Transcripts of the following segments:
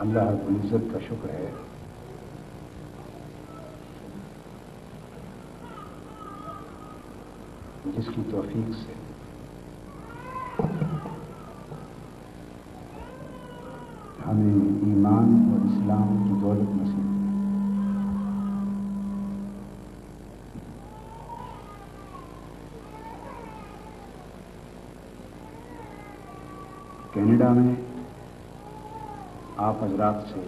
اللہ رب العزت کا شکر ہے جس کی توفیق سے ہمیں ایمان اور اسلام کی دولت نصیب ہوئی۔ کینیڈا میں آپ حضرات سے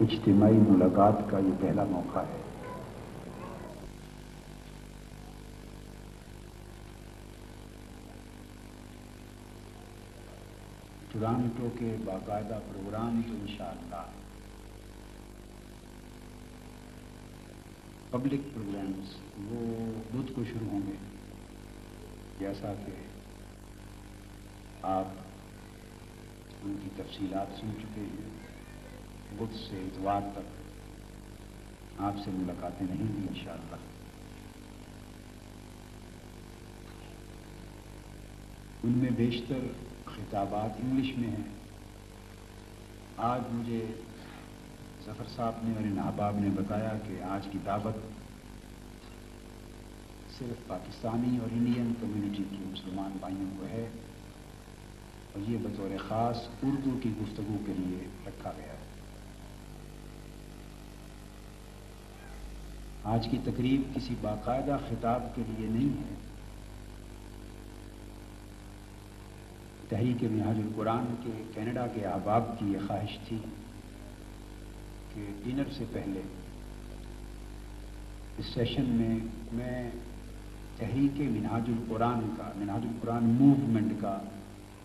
اجتماعی ملاقات کا یہ پہلا موقع ہے۔ ٹورانٹو کے باقاعدہ پروگرام تو انشاءاللہ پبلک پروگرامز وہ بدھ کو شروع ہوں گے، جیسا کہ آپ ان کی تفصیلات سن چکے ہیں۔ بدھ سے اتوار تک آپ سے ملاقاتیں نہیں ہوئی انشاءاللہ۔ ان میں بیشتر خطابات انگلش میں ہیں۔ آج مجھے ظفر صاحب نے اور ان احباب نے بتایا کہ آج کی دعوت صرف پاکستانی اور انڈین کمیونٹی کی مسلمان بھائیوں کو ہے، اور یہ بطور خاص اردو کی گفتگو کے لیے رکھا گیا ہے۔ آج کی تقریب کسی باقاعدہ خطاب کے لیے نہیں ہے۔ تحریک منہاج القرآن کے کینیڈا کے احباب کی یہ خواہش تھی کہ ڈنر سے پہلے اس سیشن میں تحریک منہاج القرآن موومنٹ کا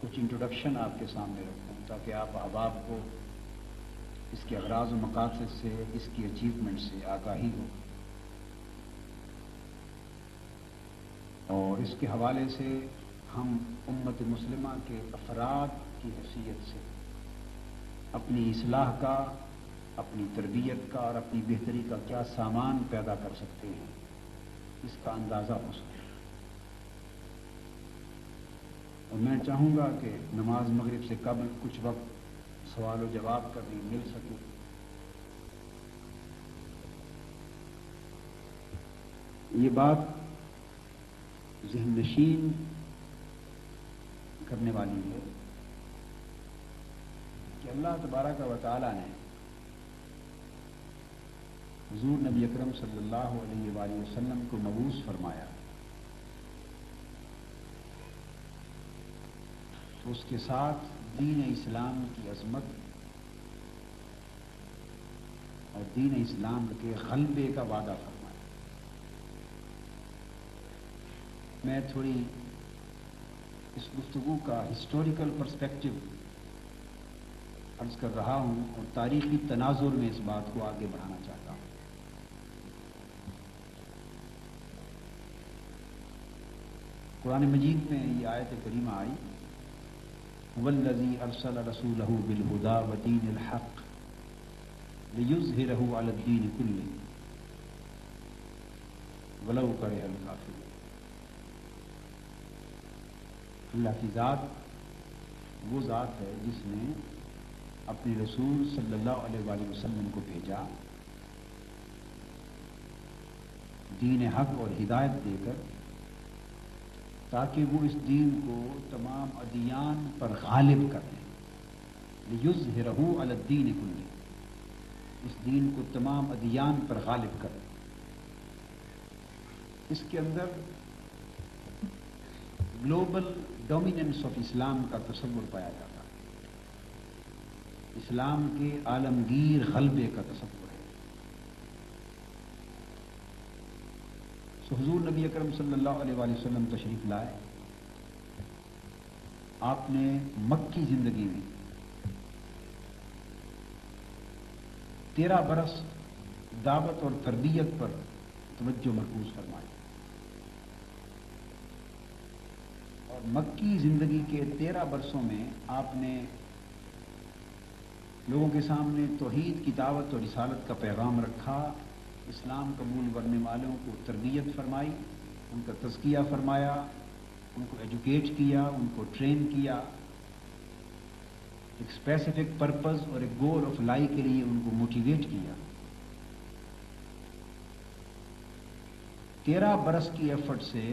کچھ انٹروڈکشن آپ کے سامنے رکھوں، تاکہ آپ احباب کو اس کے اغراض و مقاصد سے، اس کی اچیومنٹ سے آگاہی ہو، اور اس کے حوالے سے ہم امت مسلمہ کے افراد کی حیثیت سے اپنی اصلاح کا، اپنی تربیت کا اور اپنی بہتری کا کیا سامان پیدا کر سکتے ہیں، اس کا اندازہ ہو سکے۔ اور میں چاہوں گا کہ نماز مغرب سے قبل کچھ وقت سوال و جواب کا بھی مل سکے۔ یہ بات ذہن نشین کرنے والی ہے کہ اللہ تبارک و تعالی نے حضور نبی اکرم صلی اللہ علیہ وآلہ وسلم کو مبعوث فرمایا، تو اس کے ساتھ دین اسلام کی عظمت اور دین اسلام کے غلبے کا وعدہ فرمایا۔ میں تھوڑی اس گفتگو کا ہسٹوریکل پرسپیکٹو عرض کر رہا ہوں اور تاریخی تناظر میں اس بات کو آگے بڑھانا چاہتا ہوں۔ قرآن مجید میں یہ آیت کریمہ آئی، وَالَّذِي أَرْسَلَ رَسُولَهُ بِالْهُدَى وَدِينِ الْحَقِّ لِيُظْهِرَهُ عَلَى الدِّينِ كُلِّهِ وَلَوْ كَرِهَ الْكَافِرُونَ۔ اللہ کی ذات وہ ذات ہے جس نے اپنے رسول صلی اللہ علیہ وآلہ وسلم کو بھیجا دین حق اور ہدایت دے کر، تاکہ وہ اس دین کو تمام ادیان پر غالب کر دیں۔ لِیُظْہِرَہُ عَلَى الدِّینِ كُلِّهِ، اس دین کو تمام ادیان پر غالب کر دیں۔ اس کے اندر گلوبل ڈومیننس آف اسلام کا تصور پایا جاتا ہے، اسلام کے عالمگیر غلبے کا تصور ہے۔ حضور نبی اکرم صلی اللہ علیہ وآلہ وسلم تشریف لائے۔ آپ نے مکی زندگی میں 13 برس دعوت اور تربیت پر توجہ مرکوز فرمائی، اور مکی زندگی کے 13 برسوں میں آپ نے لوگوں کے سامنے توحید کی دعوت اور رسالت کا پیغام رکھا، اسلام قبول کرنے والوں کو تربیت فرمائی، ان کا تزکیہ فرمایا، ان کو ایجوکیٹ کیا، ان کو ٹرین کیا، ایک اسپیسیفک پرپز اور ایک گول آف لائی کے لیے ان کو موٹیویٹ کیا. 13 برس کی ایفرٹ سے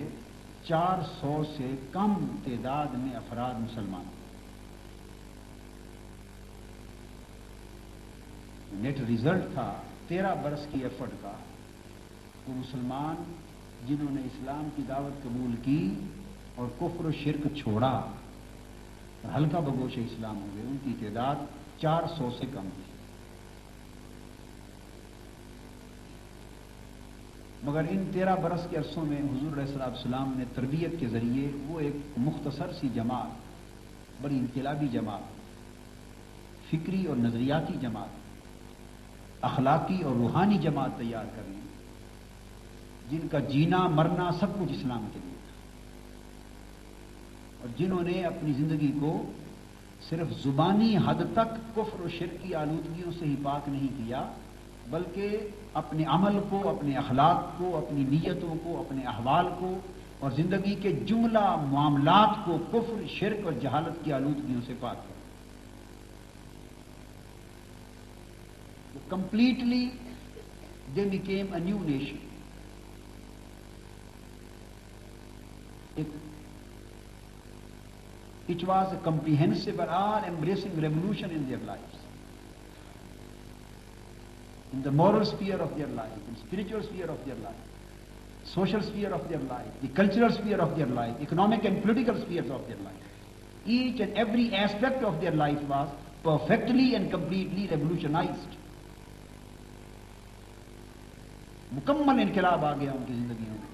400 سے کم تعداد میں افراد مسلمان. نیٹ ریزلٹ تھا 13 برس کی ایفرٹ کا. وہ مسلمان جنہوں نے اسلام کی دعوت قبول کی اور کفر و شرک چھوڑا اور ہلکا بگوش اسلام ہو گئے، ان کی تعداد 400 سے کم تھی. مگر ان 13 برس کے عرصوں میں حضور علیہ السلام نے تربیت کے ذریعے وہ ایک مختصر سی جماعت، بڑی انقلابی جماعت، فکری اور نظریاتی جماعت، اخلاقی اور روحانی جماعت تیار کر لی، جن کا جینا مرنا سب کچھ اسلام کے لیے تھا، اور جنہوں نے اپنی زندگی کو صرف زبانی حد تک کفر و شرک کی آلودگیوں سے ہی پاک نہیں کیا، بلکہ اپنے عمل کو، اپنے اخلاق کو، اپنی نیتوں کو، اپنے احوال کو اور زندگی کے جملہ معاملات کو کفر، شرک اور جہالت کی آلودگیوں سے پاک کیا. Completely they became a new nation. It was a comprehensive and all-embracing revolution in their lives. In the moral sphere of their life, in spiritual sphere of their life, social sphere of their life, the cultural sphere of their life, economic and political spheres of their life. Each and every aspect of their life was perfectly and completely revolutionized. مکمل انقلاب آ گیا ان کی زندگیوں میں.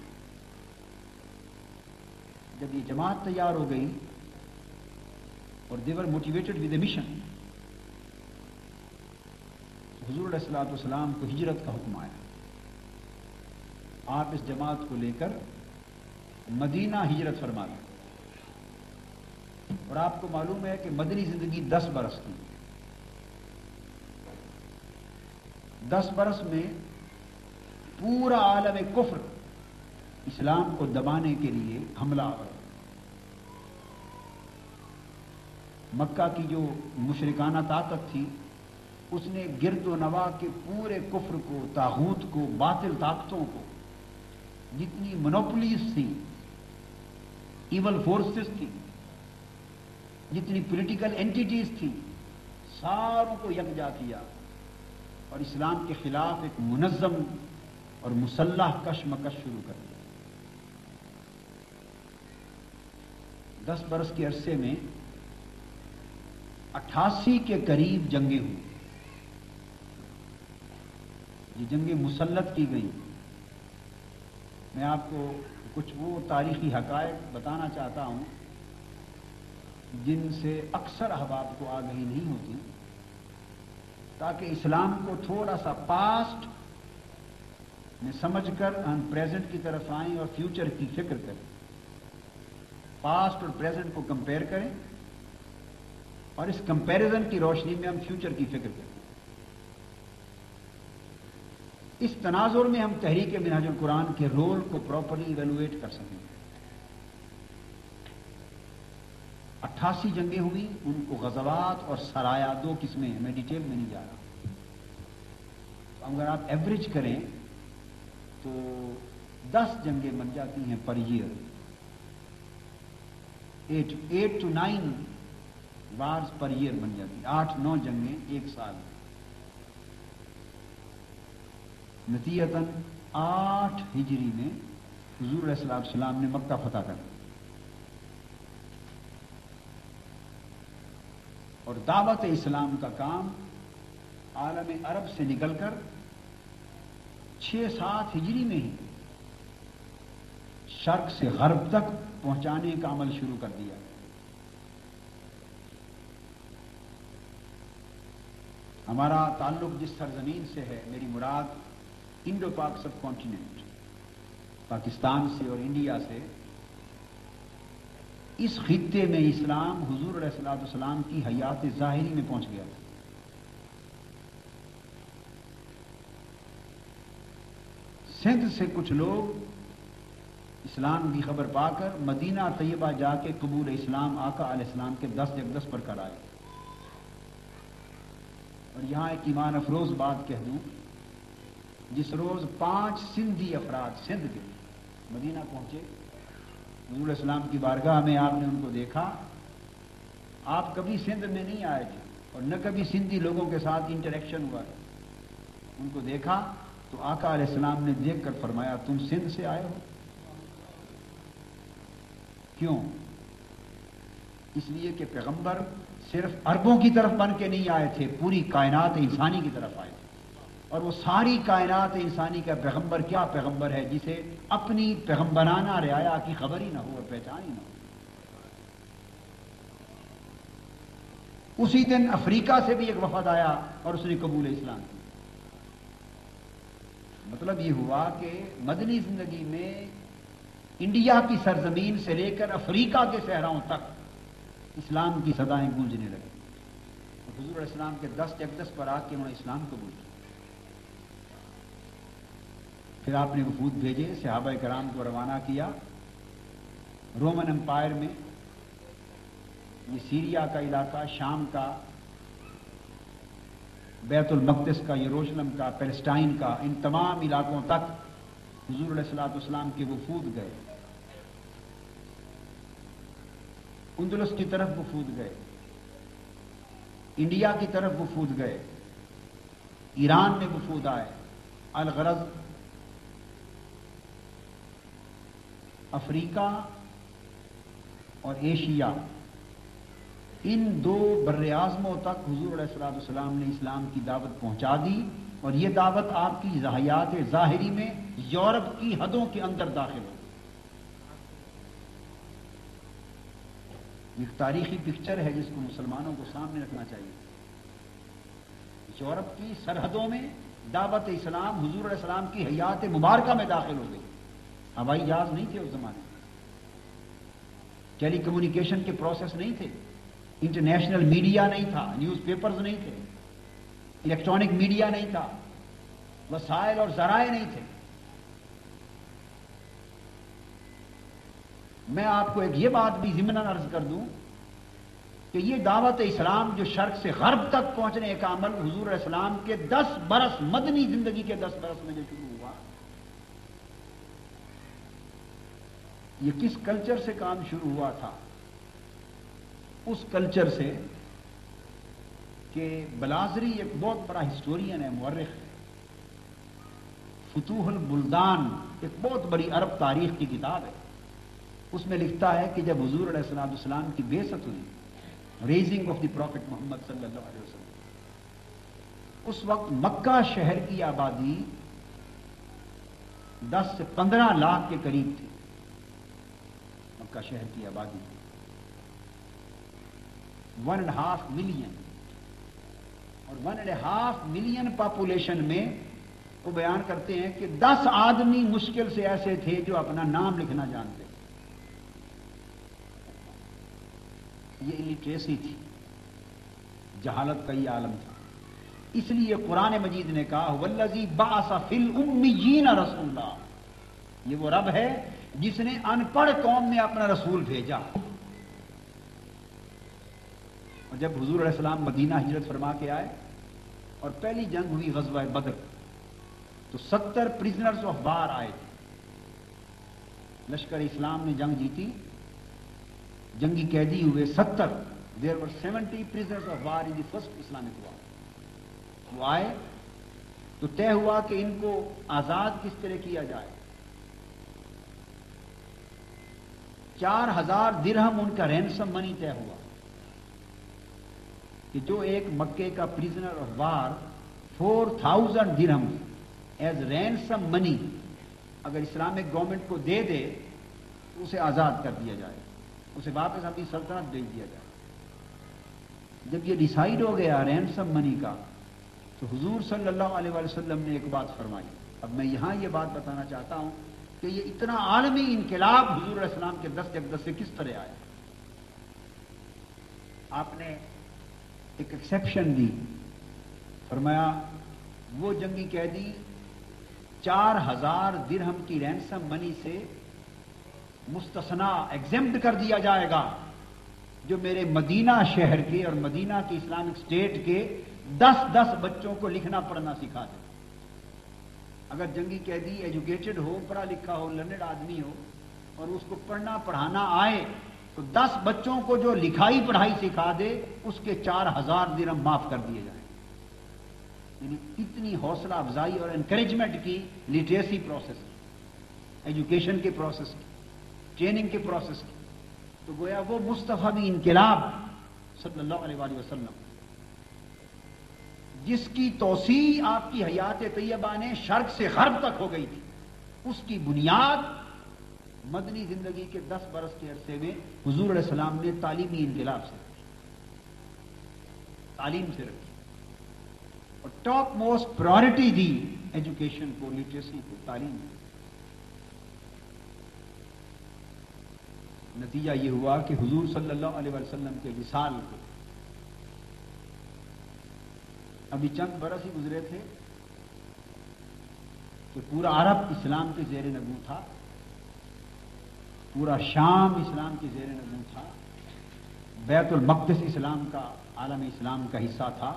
جب یہ جماعت تیار ہو گئی اور they were motivated with a mission, حضور علیہ السلام کو ہجرت کا حکم آیا. آپ اس جماعت کو لے کر مدینہ ہجرت فرما گئے. اور آپ کو معلوم ہے کہ مدنی زندگی 10 برس کی. 10 برس میں پورا عالم کفر اسلام کو دبانے کے لیے حملہ آور. مکہ کی جو مشرکانہ طاقت تھی اس نے گرد و نواح کے پورے کفر کو، طاغوت کو، باطل طاقتوں کو، جتنی مونوپولیز تھی، ایول فورسز تھی، جتنی پولیٹیکل اینٹیٹیز تھی، ساروں کو یکجا کیا اور اسلام کے خلاف ایک منظم اور مسلح کشمکش شروع کر دیا. 10 برس کے عرصے میں 88 کے قریب جنگیں ہوئی. یہ جنگیں مسلط کی گئیں. میں آپ کو کچھ وہ تاریخی حقائق بتانا چاہتا ہوں جن سے اکثر احباب کو آگہی نہیں ہوتی، تاکہ اسلام کو تھوڑا سا پاسٹ میں سمجھ کر ہم پریزنٹ کی طرف آئیں اور فیوچر کی فکر کریں. پاسٹ اور پریزنٹ کو کمپیئر کریں اور اس کمپیریزن کی روشنی میں ہم فیوچر کی فکر کریں. اس تناظر میں ہم تحریک منہاج القرآن کے رول کو پراپرلی ایویلویٹ کر سکیں. 88 جنگیں ہوئی، ان کو غزوات اور سرایا 2 قسمیں ہیں، میں ڈیٹیل میں نہیں جا رہا. اگر آپ ایوریج کریں تو 10 جنگیں بن جاتی ہیں per year. 8 to 9 wars per year بن جاتی ہیں. 8-9 جنگیں ایک سال میں. نتیجتاً 8 ہجری میں حضور علیہ السلام نے مکہ فتح کر دیا اور دعوت اسلام کا کام عالم عرب سے نکل کر 6-7 ہجری میں ہی شرق سے غرب تک پہنچانے کا عمل شروع کر دیا. ہمارا تعلق جس سرزمین سے ہے، میری مراد انڈو پاک سب کانٹیننٹ، پاکستان سے اور انڈیا سے، اس خطے میں اسلام حضور علیہ السلام کی حیات ظاہری میں پہنچ گیا. سندھ سے کچھ لوگ اسلام کی خبر پا کر مدینہ طیبہ جا کے قبول اسلام آقا علیہ السلام کے دست اقدس پر کر آئے. اور یہاں ایک ایمان افروز بات کہہ دوں، جس روز 5 سندھی افراد سندھ کے مدینہ پہنچے، حضور علیہ السلام کی بارگاہ میں آپ نے ان کو دیکھا. آپ کبھی سندھ میں نہیں آئے تھے اور نہ کبھی سندھی لوگوں کے ساتھ انٹریکشن ہوا تھا. ان کو دیکھا تو آقا علیہ السلام نے دیکھ کر فرمایا تم سندھ سے آئے ہو؟ کیوں؟ اس لیے کہ پیغمبر صرف عربوں کی طرف بن کے نہیں آئے تھے، پوری کائنات انسانی کی طرف آئے تھے. اور وہ ساری کائنات انسانی کا پیغمبر کیا پیغمبر ہے جسے اپنی پیغمبرانہ رعایا کی خبر ہی نہ ہو اور پہچان ہی نہ ہو. اسی دن افریقہ سے بھی ایک وفد آیا اور اس نے قبول اسلام کیا. مطلب یہ ہوا کہ مدنی زندگی میں انڈیا کی سرزمین سے لے کر افریقہ کے صحراؤں تک اسلام کی صدائیں گونجنے لگیں. اور حضور علیہ السلام کے دست اقدس پر آ کے انہوں نے اسلام قبول کیا. پھر آپ نے وفود بھیجے، صحابہ کرام کو روانہ کیا. رومن امپائر میں یہ سیریا کا علاقہ، شام کا، بیت المقدس کا، یروشلم کا، پیلسٹائن کا، ان تمام علاقوں تک حضور علیہ الصلوۃ والسلام کے وفود گئے. اندلس کی طرف وفود گئے، انڈیا کی طرف وفود گئے، ایران میں وفود آئے. الغرض افریقہ اور ایشیا، ان 2 بر اعظموں تک حضور علیہ الصلوۃ والسلام نے اسلام کی دعوت پہنچا دی. اور یہ دعوت آپ کی حیات ظاہری میں یورپ کی حدوں کے اندر داخل ہو. ایک تاریخی پکچر ہے جس کو مسلمانوں کو سامنے رکھنا چاہیے. یورپ کی سرحدوں میں دعوت اسلام حضور علیہ السلام کی حیات مبارکہ میں داخل ہو گئی. ہوائی جہاز نہیں تھے اس زمانے میں، ٹیلی کمیونیکیشن کے پروسیس نہیں تھے، انٹرنیشنل میڈیا نہیں تھا، نیوز پیپرز نہیں تھے، الیکٹرانک میڈیا نہیں تھا، وسائل اور ذرائع نہیں تھے. میں آپ کو ایک یہ بات بھی ضمناً عرض کر دوں کہ یہ دعوت اسلام جو شرق سے غرب تک پہنچنے کا عمل حضور علیہ السلام کے 10 برس مدنی زندگی کے 10 برس میں جو شروع ہوا، یہ کس کلچر سے کام شروع ہوا تھا؟ اس کلچر سے کہ بلازری ایک بہت بڑا ہسٹورین ہے، مورخ ہے. فتوح البلدان ایک بہت بڑی عرب تاریخ کی کتاب ہے. اس میں لکھتا ہے کہ جب حضور علیہ السلام کی بعثت ہوئی، ریزنگ آف دی پروفٹ محمد صلی اللہ علیہ وسلم، اس وقت مکہ شہر کی آبادی 10 سے 15 لاکھ کے قریب تھی. مکہ شہر کی آبادی 1.5 ملین، اور 1.5 ملین پاپولیشن میں وہ بیان کرتے ہیں کہ 10 آدمی مشکل سے ایسے تھے جو اپنا نام لکھنا جانتے. یہ الٹریسی تھی، جہالت کا یہ عالم تھا. اس لیے قرآن مجید نے کہا والذی بعث فی الامیین رسولا، یہ وہ رب ہے جس نے ان پڑھ قوم میں اپنا رسول بھیجا. اور جب حضور علیہ السلام مدینہ ہجرت فرما کے آئے اور پہلی جنگ ہوئی غزوہ بدر، تو 70 پرزنرز آف وار آئے تھے. لشکر اسلام نے جنگ جیتی، جنگی قیدی ہوئے 70. There were 70 prisoners of war in the first Islamic war. وہ آئے تو طے ہوا کہ ان کو آزاد کس طرح کیا جائے. 4000 درہم ان کا رینسم منی طے ہوا کہ جو ایک مکے کا پریزنر آف وار 4000 درہم ایز رینسم منی اگر اسلامک گورنمنٹ کو دے دے تو اسے آزاد کر دیا جائے، اسے واپس اپنی سلطنت بھیج دیا جائے. جب یہ ڈیسائیڈ ہو گیا رینسم منی کا، تو حضور صلی اللہ علیہ وسلم نے ایک بات فرمائی. اب میں یہاں یہ بات بتانا چاہتا ہوں کہ یہ اتنا عالمی انقلاب حضور علیہ السلام کے دست اقدس سے کس طرح آیا. آپ نے ایک ایکسیپشن دی، فرمایا وہ جنگی قیدی 4000 درہم کی رینسم منی سے مستثنا ایگزمپٹ کر دیا جائے گا جو میرے مدینہ شہر کے اور مدینہ کی اسلامک اسٹیٹ کے 10 بچوں کو لکھنا پڑھنا سکھا دے. اگر جنگی قیدی ایجوکیٹڈ ہو، پڑھا لکھا ہو، لرنڈ آدمی ہو اور اس کو پڑھنا پڑھانا آئے تو 10 بچوں کو جو لکھائی پڑھائی سکھا دے اس کے 4000 درہم معاف کر دیے جائیں. یعنی اتنی حوصلہ افزائی اور انکریجمنٹ کی لٹریسی پروسیس کی، ایجوکیشن کے پروسیس کی، ٹریننگ کے پروسیس کی. تو گویا وہ مصطفی انقلاب صلی اللہ علیہ وآلہ وسلم جس کی توسیع آپ کی حیات طیبہ نے شرق سے غرب تک ہو گئی تھی، اس کی بنیاد مدنی زندگی کے 10 برس کے عرصے میں حضور علیہ السلام نے تعلیمی انقلاب سے رکھی، تعلیم سے رکھی، اور top most priority the education کو، لٹریسی کو، تعلیم کو. نتیجہ یہ ہوا کہ حضور صلی اللہ علیہ وسلم کے وصال کو ابھی چند برس ہی گزرے تھے کہ پورا عرب اسلام کے زیر نگوں تھا، پورا شام اسلام کے زیر نگوں تھا، بیت المقدس اسلام کا، عالم اسلام کا حصہ تھا،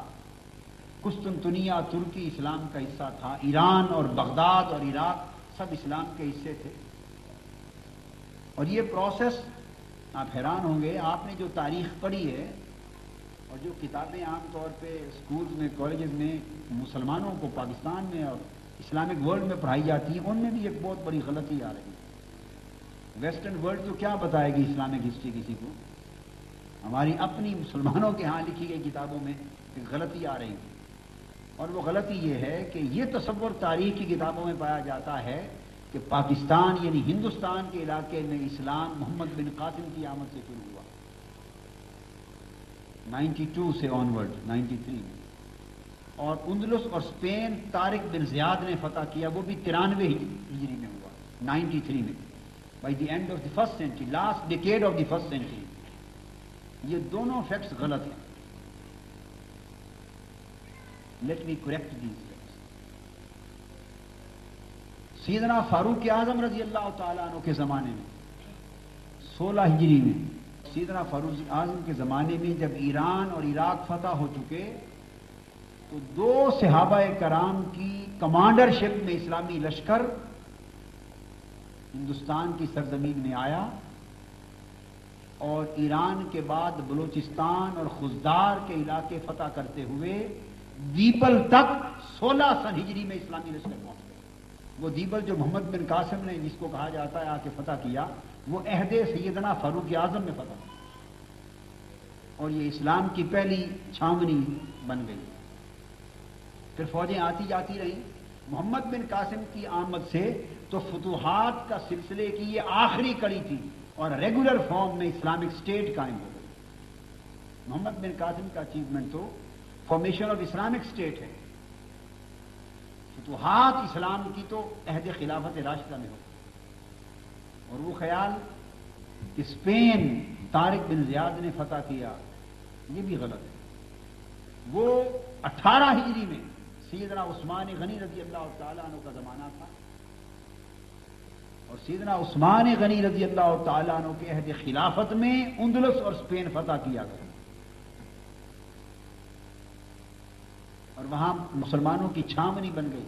قسطنطنیہ ترکی اسلام کا حصہ تھا، ایران اور بغداد اور عراق سب اسلام کے حصے تھے. اور یہ پروسیس آپ حیران ہوں گے، آپ نے جو تاریخ پڑھی ہے اور جو کتابیں عام طور پہ اسکولز میں، کالجز میں مسلمانوں کو پاکستان میں اور اسلامک ورلڈ میں پڑھائی جاتی ہیں، ان میں بھی ایک بہت بڑی غلطی آ رہی ہے. ویسٹرن ورلڈ تو کیا بتائے گی اسلامک ہسٹری کسی کو، ہماری اپنی مسلمانوں کے ہاں لکھی گئی کتابوں میں ایک غلطی آ رہی ہے. اور وہ غلطی یہ ہے کہ یہ تصور تاریخ کی کتابوں میں پایا جاتا ہے کہ پاکستان یعنی ہندوستان کے علاقے میں اسلام محمد بن قاسم کی آمد سے شروع ہوا 92 سے آنورڈ 93 میں، اور اندلس اور اسپین طارق بن زیاد نے فتح کیا، وہ بھی 93 ہجری میں ہوا 93 میں، by the end of the first century, last decade of the first century. یہ دونوں فیکٹس غلط ہیں. Let me correct these facts. سیدنا فاروق اعظم رضی اللہ تعالیٰ عنہ کے زمانے میں 16 ہجری میں، سیدنا فاروق اعظم کے زمانے میں جب ایران اور عراق فتح ہو چکے تو 2 صحابہ کرام کی کمانڈرشپ میں اسلامی لشکر ہندوستان کی سرزمین میں آیا اور ایران کے بعد بلوچستان اور خزدار کے علاقے فتح کرتے ہوئے دیبل تک 16 سن ہجری میں اسلامی لشکر پہنچ گئے. وہ دیبل جو محمد بن قاسم نے جس کو کہا جاتا ہے آ کے فتح کیا، وہ عہد سیدنا فاروق اعظم میں فتح کیا اور یہ اسلام کی پہلی چھاونی بن گئی. پھر فوجیں آتی جاتی رہیں. محمد بن قاسم کی آمد سے تو فتوحات کا سلسلے کی یہ آخری کڑی تھی اور ریگولر فارم میں اسلامک اسٹیٹ قائم ہو گئی. محمد بن قاسم کا اچیومنٹ تو فارمیشن آف اسلامک اسٹیٹ ہے. فتوحات اسلام کی تو عہد خلافت راشدہ میں ہو. اور وہ خیال کہ اسپین طارق بن زیاد نے فتح کیا، یہ بھی غلط ہے. وہ 18 ہجری میں سیدنا عثمان غنی رضی اللہ تعالیٰ عنہ کا زمانہ تھا اور سیدنا عثمان غنی رضی اللہ تعالیٰ عنہ کے عہد خلافت میں اندلس اور اسپین فتح کیا گیا اور وہاں مسلمانوں کی چھاونی بن گئی.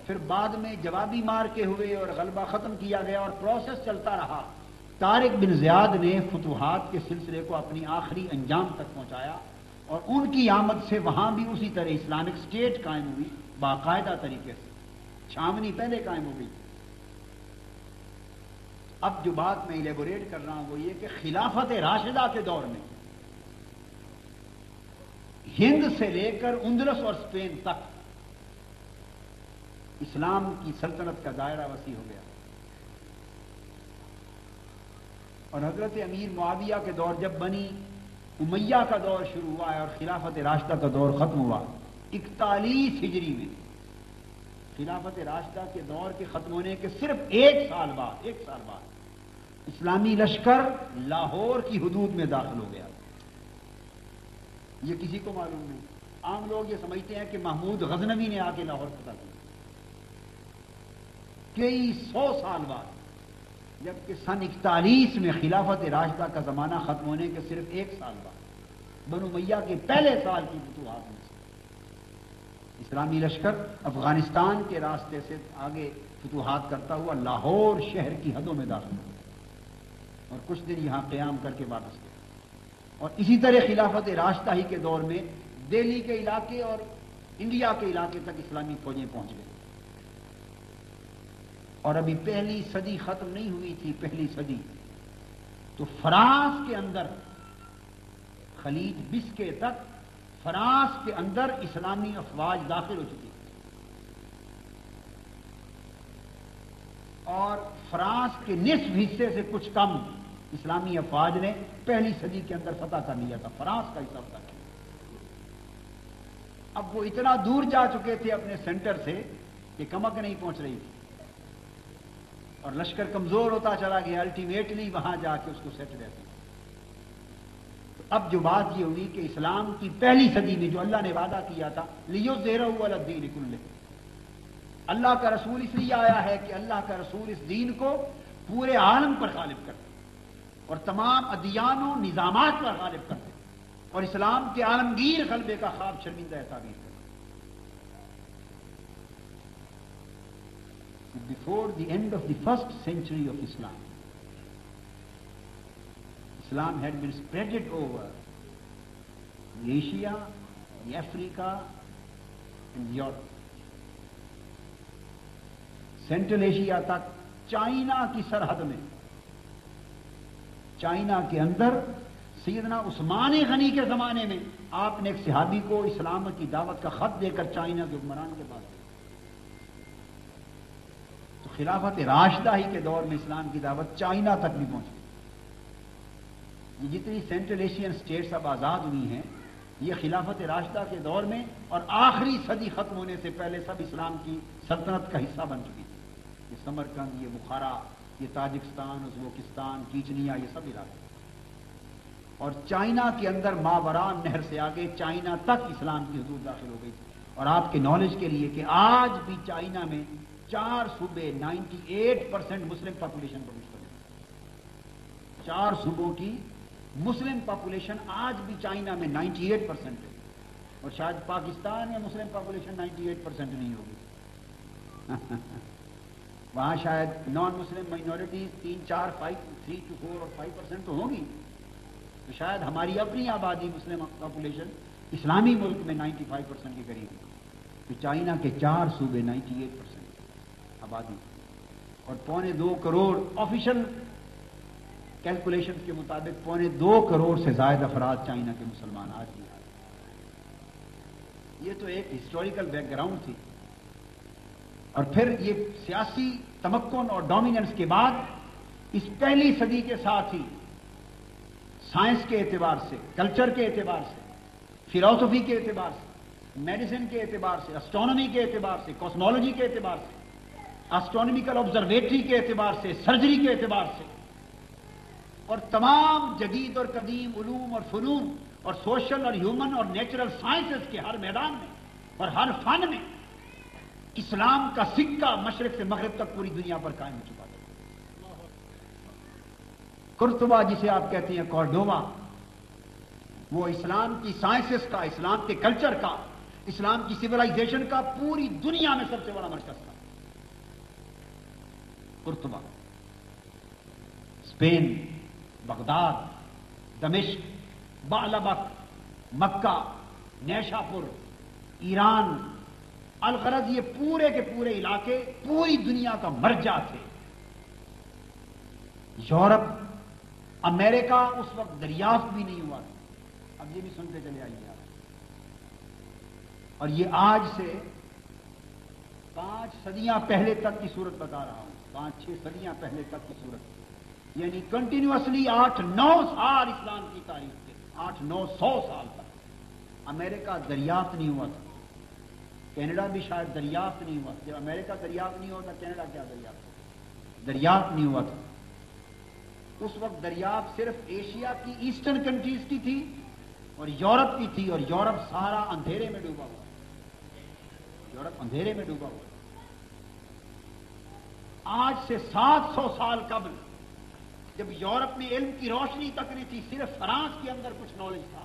پھر بعد میں جوابی مار کے ہوئے اور غلبہ ختم کیا گیا اور پروسیس چلتا رہا. طارق بن زیاد نے فتوحات کے سلسلے کو اپنی آخری انجام تک پہنچایا اور ان کی آمد سے وہاں بھی اسی طرح اسلامک اسٹیٹ قائم ہوئی باقاعدہ طریقے سے. چھاونی پہلے قائم ہو گئی. اب جو بات میں الیبوریٹ کر رہا ہوں وہ یہ کہ خلافت راشدہ کے دور میں ہند سے لے کر اندلس اور اسپین تک اسلام کی سلطنت کا دائرہ وسیع ہو گیا اور حضرت امیر معاویہ کے دور جب بنی امیہ کا دور شروع ہوا ہے اور خلافت راشدہ کا دور ختم ہوا 41 ہجری میں. خلافت راشدہ کے دور کے ختم ہونے کے صرف ایک سال بعد اسلامی لشکر لاہور کی حدود میں داخل ہو گیا. یہ کسی کو معلوم نہیں. عام لوگ یہ سمجھتے ہیں کہ محمود غزنوی نے آ کے لاہور فتح کیا. کئی 100 سال بعد، جبکہ سن 41 میں خلافت راشدہ کا زمانہ ختم ہونے کے صرف ایک سال بعد بنو امیہ کے پہلے سال کی فتوحات میں سے اسلامی لشکر افغانستان کے راستے سے آگے فتوحات کرتا ہوا لاہور شہر کی حدوں میں داخل ہوا اور کچھ دن یہاں قیام کر کے واپس گیا. اور اسی طرح خلافت راشدہ ہی کے دور میں دہلی کے علاقے اور انڈیا کے علاقے تک اسلامی فوجیں پہنچ گئی. اور ابھی پہلی صدی ختم نہیں ہوئی تھی. پہلی صدی تو فرانس کے اندر خلیج بسکے تک فرانس کے اندر اسلامی افواج داخل ہو چکی اور فرانس کے نصف حصے سے کچھ کم اسلامی افواج نے پہلی صدی کے اندر فتح کر لیا تھا. فرانس کا حصہ فتح کیا. اب وہ اتنا دور جا چکے تھے اپنے سینٹر سے کہ کمک نہیں پہنچ رہی تھی اور لشکر کمزور ہوتا چلا گیا. الٹیمیٹلی وہاں جا کے اس کو سیٹ رہتے. اب جو بات یہ ہوئی کہ اسلام کی پہلی صدی میں جو اللہ نے وعدہ کیا تھا لِيُظْهِرَهُ عَلَى الدِّينِ كُلِّهِ، اللہ کا رسول اس لیے آیا ہے کہ اللہ کا رسول اس دین کو پورے عالم پر غالب کرتے اور تمام ادیان و نظامات پر غالب کرتے اور اسلام کے عالمگیر غلبے کا خواب شرمندہ تعبیر کرتے. Before the end of the first century of Islam, Islam had been spread over Asia, Africa, and Europe. Central Asia تک چائنا کی سرحد میں، چائنا کے اندر سیدنا عثمان غنی کے زمانے میں آپ نے ایک صحابی کو اسلام کی دعوت کا خط دے کر چائنا کے حکمران کے پاس دیا. تو خلافت راشدہ ہی کے دور میں اسلام کی دعوت چائنا تک بھی پہنچی. یہ جتنی سینٹرل ایشین اسٹیٹس اب آزاد ہوئی ہیں یہ خلافت راشدہ کے دور میں اور آخری صدی ختم ہونے سے پہلے سب اسلام کی سلطنت کا حصہ بن چکی تھی. یہ سمرقند، یہ بخارا، یہ تاجکستان، ازبکستان، کیچنیا، یہ سب علاقے. اور چائنا کے اندر ماورا نہر سے آگے چائنا تک اسلام کی حدود داخل ہو گئی. اور آپ کے نالج کے لیے کہ آج بھی چائنا میں 4 صوبے 98% مسلم پاپولیشن پر مشتمل ہے. 4 صوبوں کی مسلم پاپولیشن آج بھی چائنا میں 98% ہے اور شاید پاکستان میں مسلم پاپولیشن 98% نہیں ہوگی. وہاں شاید نان مسلم مائنورٹیز 3 to 4 اور 5% تو ہوگی. تو شاید ہماری اپنی آبادی مسلم پاپولیشن اسلامی ملک میں 95% کے قریب ہے. تو چائنا کے 4 صوبے 98% آبادی اور 1.25 کروڑ آفیشل کیلکولیشن کے مطابق 1.25 کروڑ سے زائد افراد چائنا کے مسلمان آج بھی ہیں. یہ تو ایک ہسٹوریکل بیک گراؤنڈ تھی. اور پھر یہ سیاسی تمکن اور ڈومیننس کے بعد اس پہلی صدی کے ساتھ ہی سائنس کے اعتبار سے، کلچر کے اعتبار سے، فلاسفی کے اعتبار سے، میڈیسن کے اعتبار سے، اسٹرانومی کے اعتبار سے، کاسمولوجی کے اعتبار سے، اسٹرانومیکل آبزرویٹری کے اعتبار سے، سرجری کے اعتبار سے اور تمام جدید اور قدیم علوم اور فنون اور سوشل اور ہیومن اور نیچرل سائنسز کے ہر میدان میں اور ہر فن میں اسلام کا سکہ مشرق سے مغرب تک پوری دنیا پر قائم ہو چکا تھا. قرطبہ جسے آپ کہتے ہیں کورڈوبا، وہ اسلام کی سائنسز کا، اسلام کے کلچر کا، اسلام کی سیولائزیشن کا پوری دنیا میں سب سے بڑا مرکز تھا. قرطبہ، اسپین، بغداد، دمشق، بعلبک، مکہ، نیشا پور، ایران، الغرض یہ پورے کے پورے علاقے پوری دنیا کا مرجع تھے. یورپ، امریکہ اس وقت دریافت بھی نہیں ہوا. اب یہ بھی سنتے چلے آئیے آپ. اور یہ آج سے 5 صدیاں پہلے تک کی صورت بتا رہا ہوں. 5-6 صدیاں پہلے تک کی صورت، یعنی کنٹینیوسلی 8-9 سال اسلام کی تاریخ کے 800-900 سال تک امریکہ دریافت نہیں ہوا تھا. کینیڈا بھی شاید دریافت نہیں ہوا. جب امریکہ دریافت نہیں ہوتا کینیڈا کیا دریافت نہیں ہوا تھا. اس وقت دریافت صرف ایشیا کی ایسٹرن کنٹریز کی تھی اور یورپ کی تھی. اور یورپ سارا اندھیرے میں ڈوبا ہوا. یورپ اندھیرے میں ڈوبا ہوا. آج سے 700 سال قبل جب یورپ میں علم کی روشنی تک نہیں تھی، صرف فرانس کے اندر کچھ نالج تھا،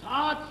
7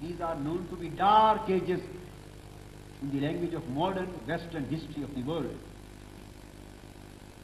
These are known to be dark ages in the language of modern western history of the world.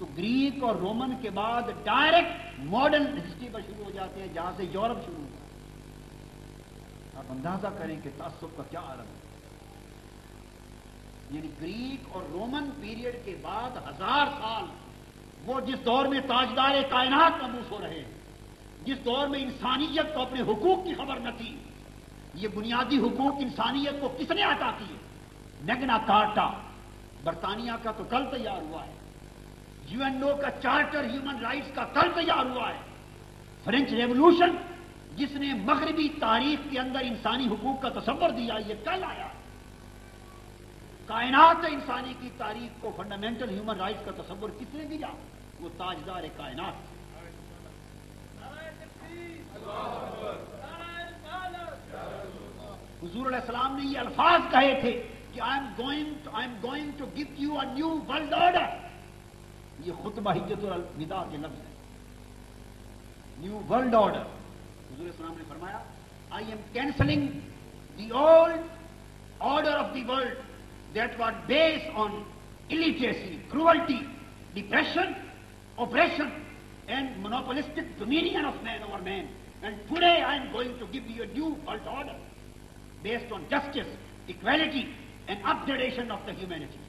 تو گریک اور رومن کے بعد ڈائریکٹ ماڈرن ہسٹری پر شروع ہو جاتے ہیں جہاں سے یورپ شروع ہوتا ہے. آپ اندازہ کریں کہ تعصب کا کیا عالم ہے. یعنی گریک اور رومن پیریڈ کے بعد 1000 سال وہ جس دور میں تاجدار کائنات مبعوث ہو رہے ہیں، جس دور میں انسانیت کو اپنے حقوق کی خبر نہ تھی. یہ بنیادی حقوق انسانیت کو کس نے عطا کیے؟ میگنا کارٹا برطانیہ کا تو کل تیار ہوا ہے. یو این او کا چارٹر ہیومن رائٹس کا کل تیار ہوا ہے. فرینچ ریولوشن جس نے مغربی تاریخ کے اندر انسانی حقوق کا تصور دیا، یہ کل آیا. کائنات انسانی کی تاریخ کو فنڈامنٹل ہیومن رائٹس کا تصور کس نے دیا؟ وہ تاجدار کائنات. حضور علیہ السلام نے یہ الفاظ کہے تھے کہ I am going to give you a new world order. یہ خطبہ حجت الوداع کے لفظ ہے. New world order. حضور علیہ السلام نے فرمایا I am cancelling the old order of the world that was based on illiteracy, cruelty, depression, oppression, and monopolistic dominion of man over man. And today I am going to give you a new world order based on justice, equality, and upgradation of the humanity.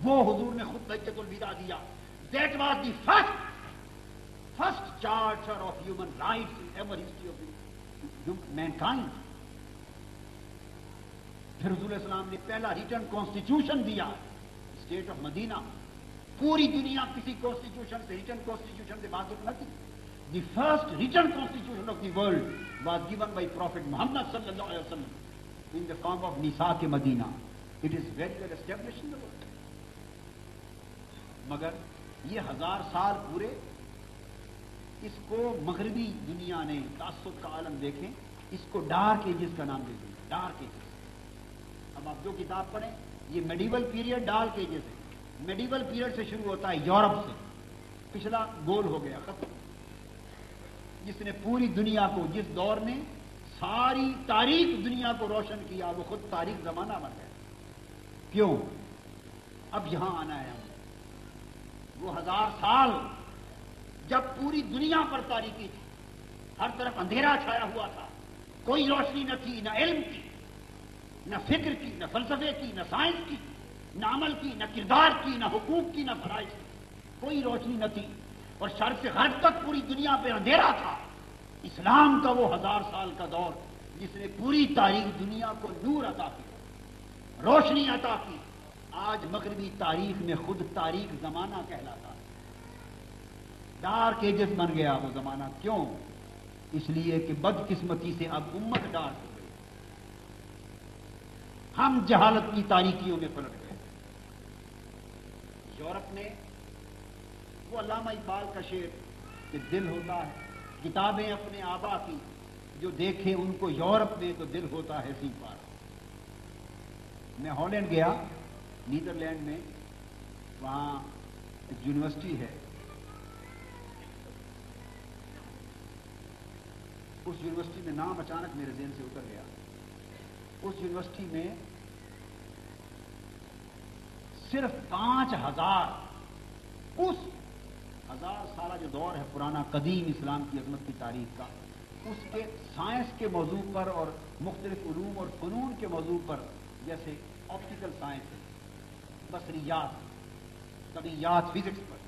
وہ حضور نے خود حجت الوداع دیا. That was the first charter of human rights in ever history of mankind. پھر حضور علیہ السلام نے پہلا ریٹن کانسٹیٹیوشن دیا اسٹیٹ آف مدینہ. پوری دنیا کسی کانسٹیٹیوشن سے ریٹن کانسٹیٹیوشن سے واقف نہ تھی. The first written constitution of the world was given by prophet Muhammad صلی اللہ علیہ وسلم ان دا فارم آف نساء کے Medina. It is very well establish in the world. مگر یہ 1000 سال پورے اس کو مغربی دنیا نے تعصب کا عالم دیکھیں، اس کو ڈارک ایجز کا نام دے دیا. Dark ages. اب آپ جو کتاب پڑھیں یہ میڈیول پیریڈ ڈارک ایجز ہے. میڈیول پیریڈ سے شروع ہوتا ہے یورپ سے. پچھلا گول ہو گیا ختم. جس نے پوری دنیا کو، جس دور نے ساری تاریخ دنیا کو روشن کیا، وہ خود تاریخ زمانہ بن گیا. کیوں؟ اب یہاں آنا ہے ہم. وہ 1000 سال جب پوری دنیا پر تاریکی تھی، ہر طرف اندھیرا چھایا ہوا تھا، کوئی روشنی نہ تھی، نہ علم کی، نہ فکر کی، نہ فلسفے کی، نہ سائنس کی، نہ عمل کی، نہ کردار کی، نہ حقوق کی، نہ فرائض کی. کوئی روشنی نہ تھی اور شرق سے غرب تک پوری دنیا پہ اندھیرا تھا. اسلام کا وہ 1000 سال کا دور جس نے پوری تاریخ دنیا کو نور عطا کیا، روشنی عطا کی. آج مغربی تاریخ میں خود تاریخ زمانہ کہلاتا ہے. ڈارک ایجز بن گیا وہ زمانہ. کیوں؟ اس لیے کہ بدقسمتی سے اب امت ڈارک ہو گئی. ہم جہالت کی تاریکیوں میں پلٹ گئے. یورپ نے وہ علامہ اقبال کا شعر کہ دل ہوتا ہے کتابیں اپنے آبا کی، جو دیکھے ان کو یورپ میں تو دل ہوتا ہے سی پار. میں ہالینڈ گیا، نیدرلینڈ میں، وہاں ایک یونیورسٹی ہے. اس یونیورسٹی میں نام اچانک میرے ذہن سے اتر گیا. اس یونیورسٹی میں صرف 5000 اس 1000 سالہ جو دور ہے پرانا قدیم اسلام کی عظمت کی تاریخ کا، اس کے سائنس کے موضوع پر اور مختلف علوم اور فنون کے موضوع پر، جیسے آپٹیکل سائنس، بصریات، طبیعیات فزکس پر،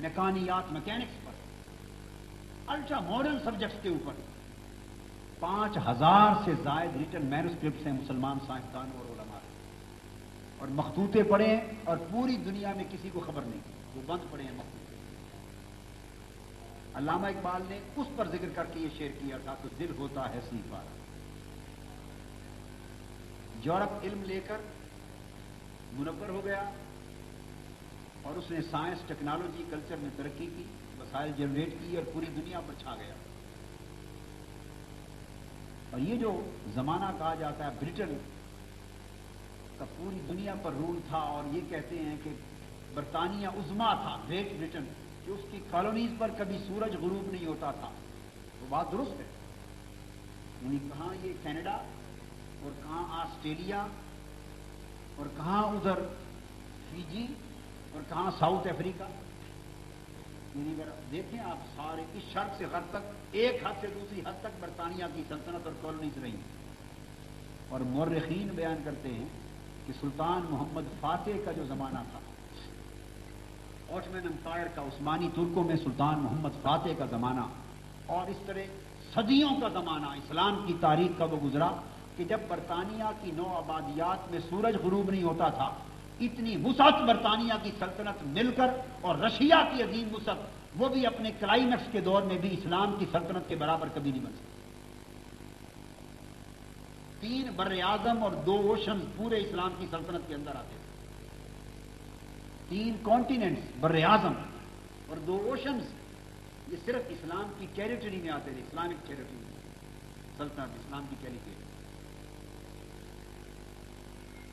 میکانیات میکینکس پر، الٹرا ماڈرن سبجیکٹس کے اوپر 5000 سے زائد ریٹن مینوسکرپٹس ہیں مسلمان سائنسدانوں اور علماء، اور مخطوطے پڑے ہیں اور پوری دنیا میں کسی کو خبر نہیں، وہ بند پڑے ہیں مخطوطے. علامہ اقبال نے اس پر ذکر کر کے یہ شعر کیا تھا تو دل ہوتا ہے سی پارا. یورپ علم لے کر منور ہو گیا اور اس نے سائنس، ٹیکنالوجی، کلچر میں ترقی کی، وسائل جنریٹ کی اور پوری دنیا پر چھا گیا. اور یہ جو زمانہ کہا جاتا ہے برٹن کا پوری دنیا پر رول تھا، اور یہ کہتے ہیں کہ برطانیہ عظما تھا، گریٹ برٹن، کہ اس کی کالونیز پر کبھی سورج غروب نہیں ہوتا تھا. وہ بات درست ہے. یعنی کہاں یہ کینیڈا اور کہاں آسٹریلیا اور کہاں ادھر فیجی اور کہاں ساؤتھ افریقہ. یعنی اگر دیکھیں آپ سارے اس شرق سے غرب تک ایک حد سے دوسری حد تک برطانیہ کی سلطنت اور کالونیز رہی. اور مورخین بیان کرتے ہیں کہ سلطان محمد فاتح کا جو زمانہ تھا، آٹمن امپائر کا، عثمانی ترکوں میں سلطان محمد فاتح کا زمانہ، اور اس طرح صدیوں کا زمانہ اسلام کی تاریخ کا وہ گزرا کہ جب برطانیہ کی نو آبادیات میں سورج غروب نہیں ہوتا تھا، اتنی وسعت برطانیہ کی سلطنت مل کر اور رشیا کی عظیم وسعت وہ بھی اپنے کلائمیکس کے دور میں بھی اسلام کی سلطنت کے برابر کبھی نہیں بن سکتی. 3 بر اعظم اور 2 اوشن پورے اسلام کی سلطنت کے اندر آتے تھے. 3 کانٹیننٹس بر اعظم اور 2 اوشنز یہ صرف اسلام کی ٹیریٹری میں آتے تھے. اسلامک ٹیریٹری سلطنت اسلام کی ٹیریٹری.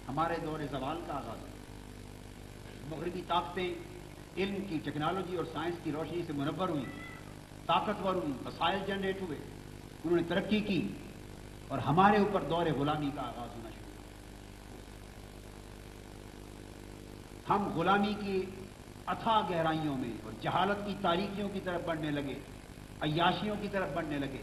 ہمارے دور زوال کا آغاز ہوا. مغربی طاقتیں علم کی، ٹیکنالوجی اور سائنس کی روشنی سے منور ہوئی، طاقتور ہوئی، وسائل جنریٹ ہوئے، انہوں نے ترقی کی اور ہمارے اوپر دور غلامی کا آغاز ہونا شروع ہوا. ہم غلامی کی اتھاہ گہرائیوں میں اور جہالت کی تاریکیوں کی طرف بڑھنے لگے، عیاشیوں کی طرف بڑھنے لگے،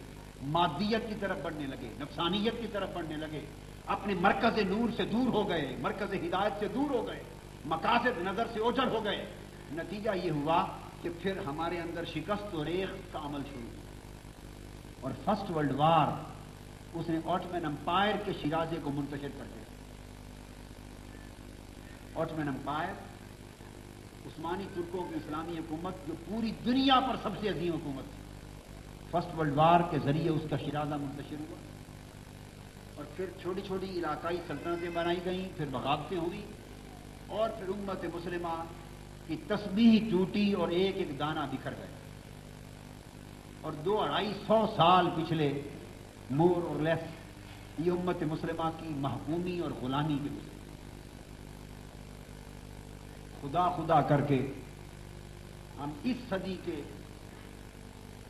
مادیت کی طرف بڑھنے لگے، نفسانیت کی طرف بڑھنے لگے، اپنے مرکز نور سے دور ہو گئے، مرکز ہدایت سے دور ہو گئے، مقاصد نظر سے اوجھل ہو گئے. نتیجہ یہ ہوا کہ پھر ہمارے اندر شکست و ریخت کا عمل شروع ہوا اور فرسٹ ورلڈ وار اس نے آٹمن امپائر کے شیرازے کو منتشر کر دیا. آٹمن امپائر عثمانی ترکوں کی اسلامی حکومت جو پوری دنیا پر سب سے عظیم حکومت تھی، فرسٹ ورلڈ وار کے ذریعے اس کا شیرازہ منتشر ہوا اور پھر چھوٹی چھوٹی علاقائی سلطنتیں بنائی گئیں، پھر بغاوتیں ہوئی اور پھر امت مسلمہ کی تسبیح ٹوٹی اور ایک ایک دانہ بکھر گئے. اور 200-250 سال پچھلے مور اور لیس یہ امت مسلمہ کی محکومی اور غلامی کے گزرے. خدا خدا کر کے ہم اس صدی کے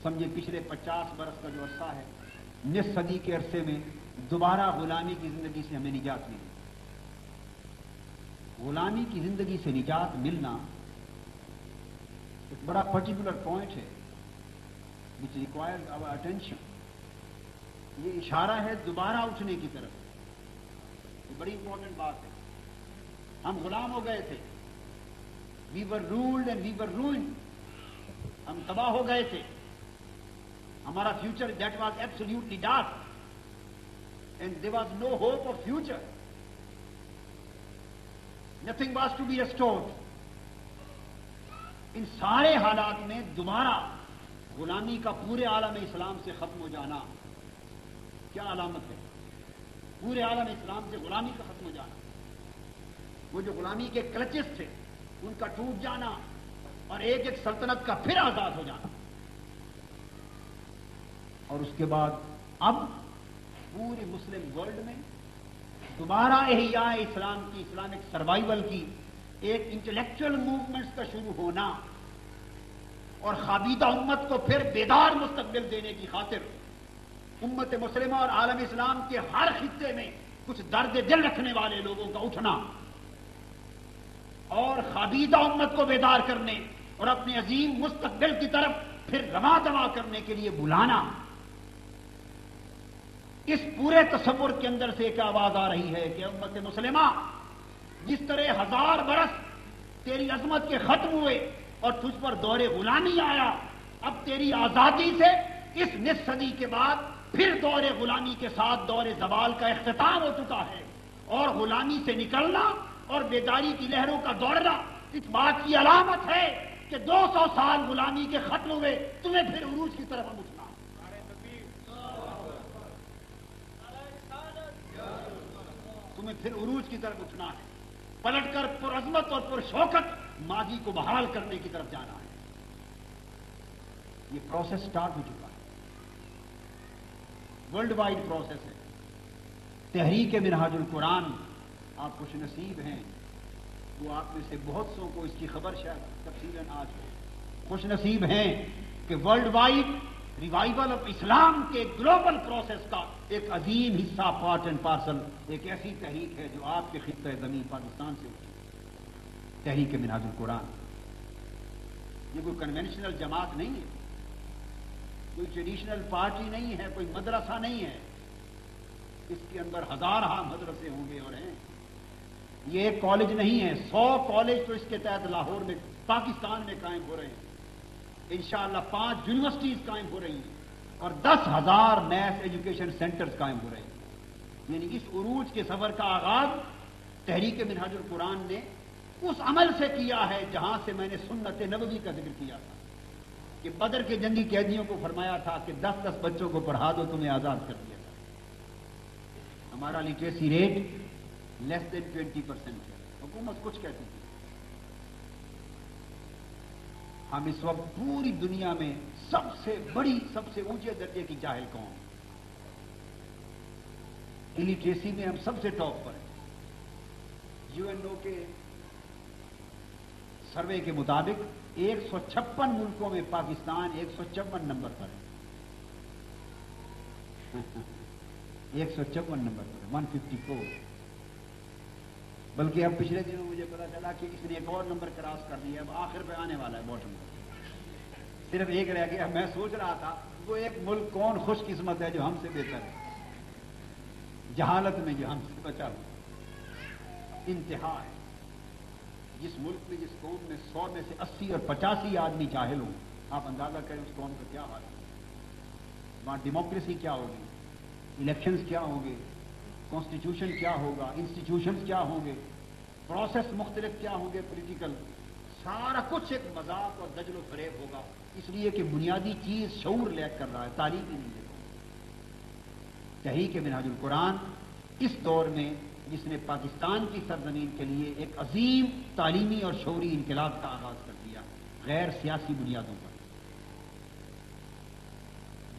سمجھے پچھلے 50 برس کا جو عرصہ ہے، نصف صدی کے عرصے میں دوبارہ غلامی کی زندگی سے ہمیں نجات ملی. غلامی کی زندگی سے نجات ملنا ایک بڑا پرٹیکولر پوائنٹ ہے which requires our attention. یہ اشارہ ہے دوبارہ اٹھنے کی طرف. یہ بڑی امپورٹنٹ بات ہے. ہم غلام ہو گئے تھے. We were ruled and we were ruined. ہم تباہ ہو گئے تھے. ہمارا future that was absolutely dark and there was no hope of future. Nothing was to be restored. ان سارے حالات میں دوبارہ غلامی کا پورے عالم اسلام سے ختم ہو جانا کیا علامت ہے؟ پورے عالم اسلام سے غلامی کا ختم ہو جانا، وہ جو غلامی کے کلچز تھے ان کا ٹوٹ جانا اور ایک ایک سلطنت کا پھر آزاد ہو جانا. اور اس کے بعد اب پورے مسلم ورلڈ میں دوبارہ احیاء اسلام کی، اسلامک سروائیول کی ایک انٹلیکچوئل موومنٹس کا شروع ہونا اور خوابیدہ امت کو پھر بیدار مستقبل دینے کی خاطر امت مسلمہ اور عالم اسلام کے ہر خطے میں کچھ درد دل رکھنے والے لوگوں کا اٹھنا اور خوابیدہ امت کو بیدار کرنے اور اپنے عظیم مستقبل کی طرف پھر رواں دواں کرنے کے لیے بلانا. اس پورے تصور کے اندر سے ایک آواز آ رہی ہے کہ امت مسلمہ جس طرح 1000 برس تیری عظمت کے ختم ہوئے اور تجھ پر دور غلامی آیا، اب تیری آزادی سے اس نصف صدی کے بعد پھر دور غلامی کے ساتھ دور زوال کا اختتام ہو چکا ہے اور غلامی سے نکلنا اور بیداری کی لہروں کا دوڑنا اس بات کی علامت ہے کہ 200 سال غلامی کے ختم ہوئے، تمہیں پھر عروج کی طرف اٹھنا، تمہیں پھر عروج کی طرف اٹھنا ہے، پلٹ کر پرعظمت اور پرشوکت ماضی کو بحال کرنے کی طرف جانا ہے. یہ پروسیس سٹارٹ ہو چکا ہے، ورلڈ وائڈ پروسیس ہے. تحریک منہاج القرآن، آپ خوش نصیب ہیں، وہ آپ میں سے بہت سو کو اس کی خبر شاید تفصیلاً آج ہو. خوش نصیب ہیں کہ ورلڈ وائڈ ریوائول آف اسلام کے گلوبل پروسیس کا ایک عظیم حصہ پارٹ اینڈ پارسل ایک ایسی تحریک ہے جو آپ کے خطہ زمین پاکستان سے اٹھی. تحریک منہاج القرآن. یہ کوئی کنونشنل جماعت نہیں ہے, کوئی ٹریڈیشنل پارٹی نہیں ہے, کوئی مدرسہ نہیں ہے. اس کے اندر ہزارہ مدرسے ہوں گے اور ہیں. یہ ایک کالج نہیں ہے, 100 کالج تو اس کے تحت لاہور میں پاکستان میں قائم ہو رہے ہیں. انشاءاللہ 5 یونیورسٹیز قائم ہو رہی ہیں اور 10,000 میتھ ایجوکیشن سینٹرز قائم ہو رہے ہیں. یعنی اس عروج کے سفر کا آغاز تحریک منہاج القرآن نے اس عمل سے کیا ہے جہاں سے میں نے سنت نبوی کا ذکر کیا تھا کہ بدر کے جنگی قیدیوں کو فرمایا تھا کہ 10 بچوں کو پڑھا دو, تمہیں آزاد کر دیا تھا. ہمارا لٹریسی ریٹ لیس دین 20% ہے. حکومت کچھ کہتی تھی. ہم اس وقت پوری دنیا میں سب سے بڑی, سب سے اونچے درجے کی جاہل قوم. لٹریسی میں ہم سب سے ٹاپ پر ہیں. یو این او کے سروے کے مطابق 156 ملکوں میں پاکستان 154 نمبر پر ہے. 154 نمبر پر, 154. بلکہ اب پچھلے دنوں مجھے پتا چلا کہ اس نے ایک اور نمبر کراس کر دیا. اب آخر پہ آنے والا ہے باٹم پر, صرف ایک رہ گیا. میں سوچ رہا تھا وہ ایک ملک کون خوش قسمت ہے جو ہم سے بہتر ہے جہالت میں, جو ہم سے بچا ہو. انتہا ہے. جس ملک میں, جس قوم میں 100 میں سے 80 اور 85 آدمی جاہل ہوں, آپ اندازہ کریں اس قوم کا کیا حال ہے. وہاں ڈیموکریسی کیا ہوگی, الیکشنز کیا ہوں گے, کانسٹیٹیوشن کیا ہوگا, انسٹیٹیوشنز کیا ہوں گے, پروسیس مختلف کیا ہوں گے پولیٹیکل. سارا کچھ ایک مذاق اور دجل و فریب ہوگا, اس لیے کہ بنیادی چیز شعور لے کر رہا ہے, تعلیم ہی نہیں دے رہا. تحریک منہاج القرآن اس دور میں جس نے پاکستان کی سرزمین کے لیے ایک عظیم تعلیمی اور شعوری انقلاب کا آغاز کر دیا غیر سیاسی بنیادوں پر.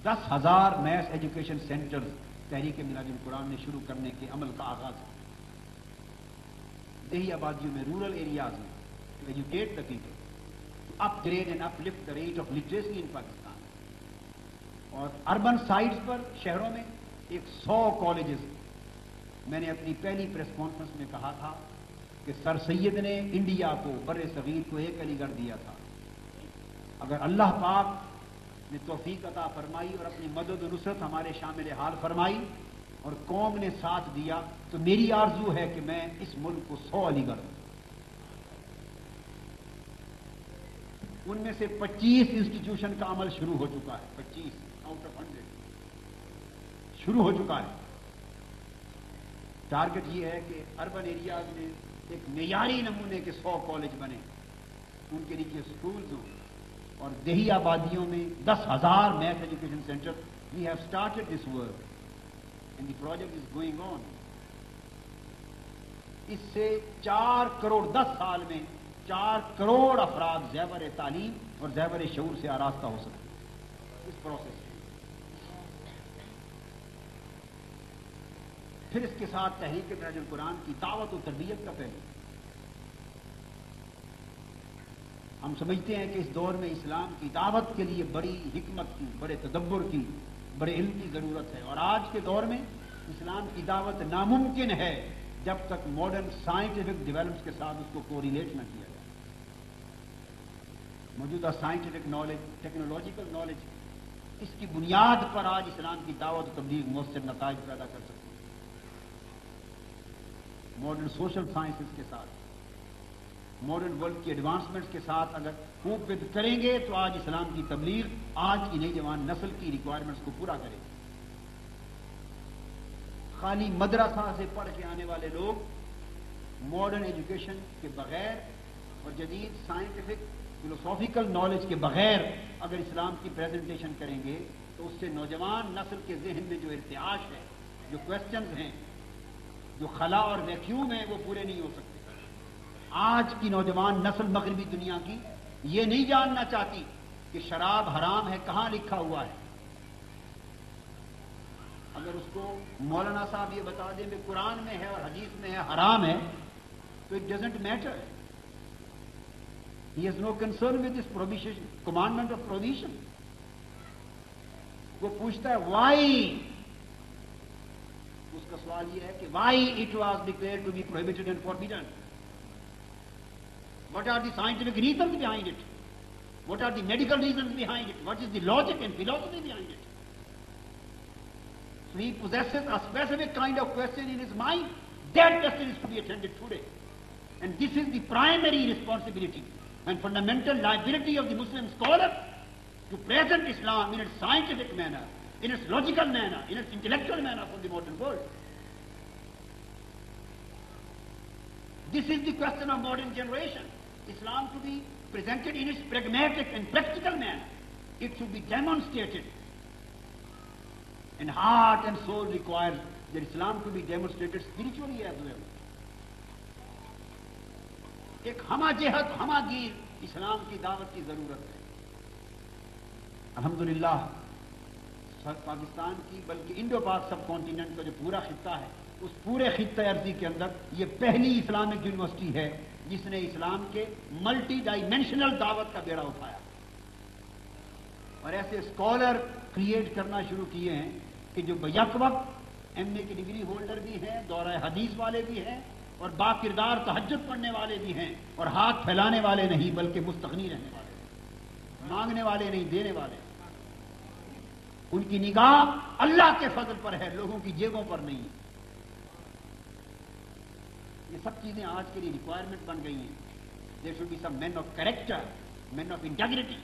10,000 میتھ ایجوکیشن سینٹرز تحریک منہاج القرآن نے شروع کرنے کے عمل کا آغاز کیا. دیہی آبادیوں میں, رورل ایریاز میں, to educate the people, to upgrade and uplift the rate of literacy in Pakistan. اور اربن سائٹس پر, شہروں میں 100 کالجز. میں نے اپنی پہلی پریس کانفرنس میں کہا تھا کہ سر سید نے انڈیا کو, بر صغیر کو, ایک علی گڑھ دیا تھا. اگر اللہ پاک نے توفیق عطا فرمائی اور اپنی مدد و نصرت ہمارے شامل حال فرمائی اور قوم نے ساتھ دیا, تو میری آرزو ہے کہ میں اس ملک کو 100 علی گڑھ دوں. ان میں سے 25 انسٹیٹیوشن کا عمل شروع ہو چکا ہے. 25 آؤٹ آف 100 شروع ہو چکا ہے. ٹارگٹ یہ ہے کہ اربن ایریاز میں ایک معیاری نمونے کے 100 کالج بنے, ان کے نیچے اسکولز ہوں, اور دیہی آبادیوں میں 10,000 math education centre. We have started this work and the project is going on. اس سے 4 کروڑ 10 سال میں 4 کروڑ افراد زیور تعلیم اور زیور شعور سے آراستہ ہو سکتے ہیں اس پروسیس میں. پھر اس کے ساتھ تحریک منہاج القرآن کی دعوت و تربیت کا پہلو. ہم سمجھتے ہیں کہ اس دور میں اسلام کی دعوت کے لیے بڑی حکمت کی, بڑے تدبر کی, بڑے علم کی ضرورت ہے. اور آج کے دور میں اسلام کی دعوت ناممکن ہے جب تک ماڈرن سائنٹیفک ڈیولپمنٹس کے ساتھ اس کو کوریلیٹ نہ کیا جائے. موجودہ سائنٹیفک نالج, ٹیکنالوجیکل نالج, اس کی بنیاد پر آج اسلام کی دعوت و تبلیغ مؤثر نتائج پیدا کر سکتے ہیں. ماڈرن سوشل سائنسز کے ساتھ, ماڈرن ورلڈ کی ایڈوانسمنٹس کے ساتھ اگر کوپ ود کریں گے تو آج اسلام کی تبلیغ آج کی نئی جوان نسل کی ریکوائرمنٹس کو پورا کرے گی. خالی مدرسہ سے پڑھ کے آنے والے لوگ ماڈرن ایجوکیشن کے بغیر اور جدید سائنٹیفک فلسافیکل نالج کے بغیر اگر اسلام کی پریزنٹیشن کریں گے تو اس سے نوجوان نسل کے ذہن میں جو ارتعاش ہے, جو کوشچنز ہیں, جو خلا اور ویکیوم ہے, وہ پورے نہیں ہو سکتے. آج کی نوجوان نسل مغربی دنیا کی یہ نہیں جاننا چاہتی کہ شراب حرام ہے, کہاں لکھا ہوا ہے. اگر اس کو مولانا صاحب یہ بتا دیں کہ قرآن میں ہے اور حدیث میں ہے حرام ہے, تو it doesn't matter. He has no concern with this prohibition, commandment of prohibition. وہ پوچھتا ہے وائی. اس کا سوال یہ ہے کہ why it was declared to be prohibited and forbidden. What are the scientific reasons behind it? What are the medical reasons behind it? What is the logic and philosophy behind it? So he possesses a specific kind of question in his mind. That question is to be attended today. And this is the primary responsibility and fundamental liability of the Muslim scholar to present Islam in its scientific manner, in its logical manner, in its intellectual manner for the modern world. This is the question of modern generation. Islam to be presented in its pragmatic and practical manner. It should be demonstrated. And heart and soul requires that Islam to be demonstrated spiritually as well. ایک ہمہ جہت ہمہ گیر اسلام کی دعوت کی ضرورت ہے. الحمدللہ پاکستان کی بلکہ انڈو پاک سب کانٹیننٹ کا جو پورا خطہ ہے اس پورے خطہ ارضی کے اندر یہ پہلی اسلامک یونیورسٹی ہے جس نے اسلام کے ملٹی ڈائمینشنل دعوت کا بیڑا اٹھایا اور ایسے اسکالر کریٹ کرنا شروع کیے ہیں کہ جو بیک وقت ایم اے کی ڈگری ہولڈر بھی ہیں, دورہ حدیث والے بھی ہیں اور با کردار تہجد پڑھنے والے بھی ہیں اور ہاتھ پھیلانے والے نہیں بلکہ مستغنی رہنے والے ہیں, مانگنے والے نہیں دینے والے. ان کی نگاہ اللہ کے فضل پر ہے, لوگوں کی جیبوں پر نہیں. یہ سب چیزیں آج کے لیے ریکوائرمنٹ بن گئی ہیں. There should be some man of character, man of integrity.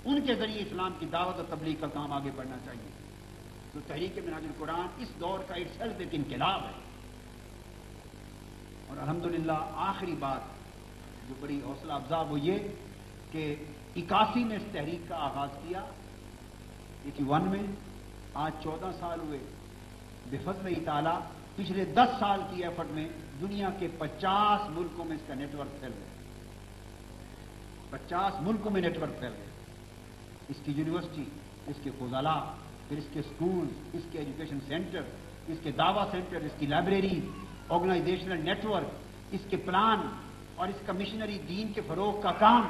ان کے ذریعے اسلام کی دعوت اور تبلیغ کا کام آگے بڑھنا چاہیے. تو تحریک منہاج القرآن اس دور کا ایک سیلف ایک انقلاب ہے. اور الحمدللہ آخری بات جو بڑی حوصلہ افزا وہ یہ کہ 81 میں اس تحریک کا آغاز کیا, 81 میں, آج 14 سال ہوئے. بفضل تعالیٰ پچھلے 10 سال کی ایفرٹ میں دنیا کے 50 ملکوں میں اس کا نیٹ ورک پھیل گیا. 50 ملکوں میں نیٹ ورک پھیل گیا. اس کی یونیورسٹی, اس کے فضلاء, پھر اس کے سکول, اس کے ایجوکیشن سینٹر, اس کے دعویٰ سینٹر, اس کی لائبریریز, آرگنائزیشنل نیٹ ورک, اس کے پلان اور اس کا مشنری دین کے فروغ کا کام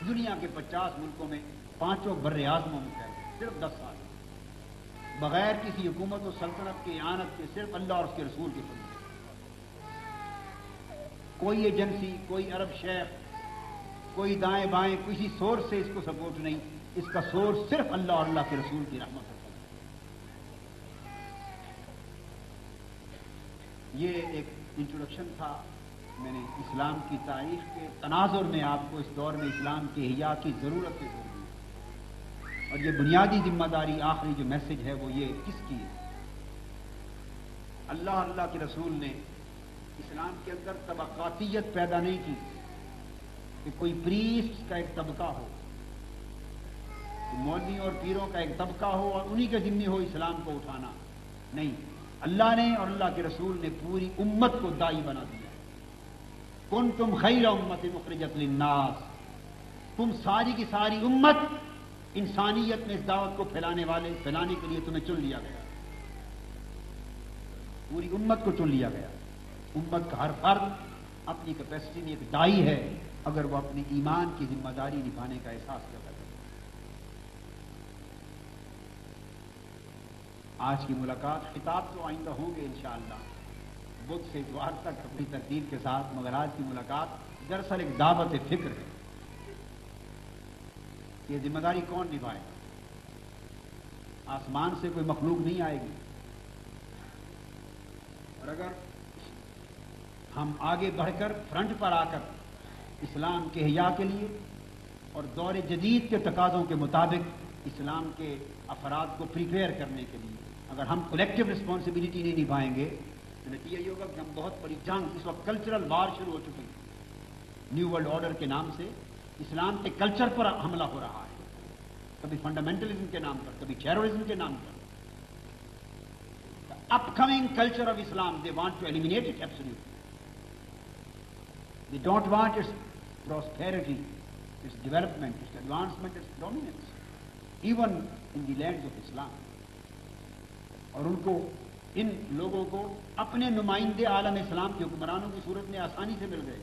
دنیا کے 50 ملکوں میں 5 بر اعظموں میں پھیل گیا. صرف 10 سال بغیر کسی حکومت و سلطنت کی اعانت کے, صرف اللہ اور اس کے رسول کے فضل. کوئی ایجنسی, کوئی عرب شیخ, کوئی دائیں بائیں کسی سورس سے اس کو سپورٹ نہیں. اس کا سورس صرف اللہ اور اللہ کے رسول کی رحمت ہے. یہ ایک انٹروڈکشن تھا. میں نے اسلام کی تاریخ کے تناظر میں آپ کو اس دور میں اسلام کے احیاء کی ضرورت سے زور دی. اور یہ بنیادی ذمہ داری, آخری جو میسج ہے وہ یہ کس کی ہے؟ اللہ اللہ کے رسول نے اسلام کے اندر طبقاتیت پیدا نہیں کی کہ کوئی پریسٹ کا ایک طبقہ ہو, مولوی اور پیروں کا ایک طبقہ ہو اور انہی کے ذمہ ہو اسلام کو اٹھانا. نہیں, اللہ نے اور اللہ کے رسول نے پوری امت کو داعی بنا دیا. کنتم خیر امت اخرجت للناس, تم ساری کی ساری امت انسانیت میں اس دعوت کو پھیلانے کے لیے تمہیں چن لیا گیا. پوری امت کو چن لیا گیا. امت کا ہر فرد اپنی کیپیسٹی میں ایک داعی ہے اگر وہ اپنے ایمان کی ذمہ داری نبھانے کا احساس کرتا ہے. آج کی ملاقات, خطاب تو آئندہ ہوں گے انشاءاللہ بدھ سے اتوار تک اپنی ترتیب کے ساتھ, مگر آج کی ملاقات دراصل ایک دعوت فکر ہے. یہ ذمہ داری کون نبھائے گا؟ آسمان سے کوئی مخلوق نہیں آئے گی. اور اگر ہم آگے بڑھ کر فرنٹ پر آ کر اسلام کے احیاء کے لیے اور دور جدید کے تقاضوں کے مطابق اسلام کے افراد کو پریپیئر کرنے کے لیے اگر ہم کولیکٹیو رسپانسبلٹی نہیں نبھائیں گے تو نتیجہ یہ ہوگا کہ ہم بہت بڑی جنگ, اس وقت کلچرل وار شروع ہو چکی ہے نیو ورلڈ آرڈر کے نام سے. اسلام کے کلچر پر حملہ ہو رہا ہے, کبھی فنڈامنٹلزم کے نام پر, کبھی ٹیررزم کے نام پر. Upcoming culture of Islam, they want to eliminate it absolutely. They don't want its prosperity, its development, its advancement, its dominance, even in the lands of Islam. اور ان کو, ان لوگوں کو اپنے نمائندے عالم اسلام کے حکمرانوں کی صورت میں آسانی سے مل گئے.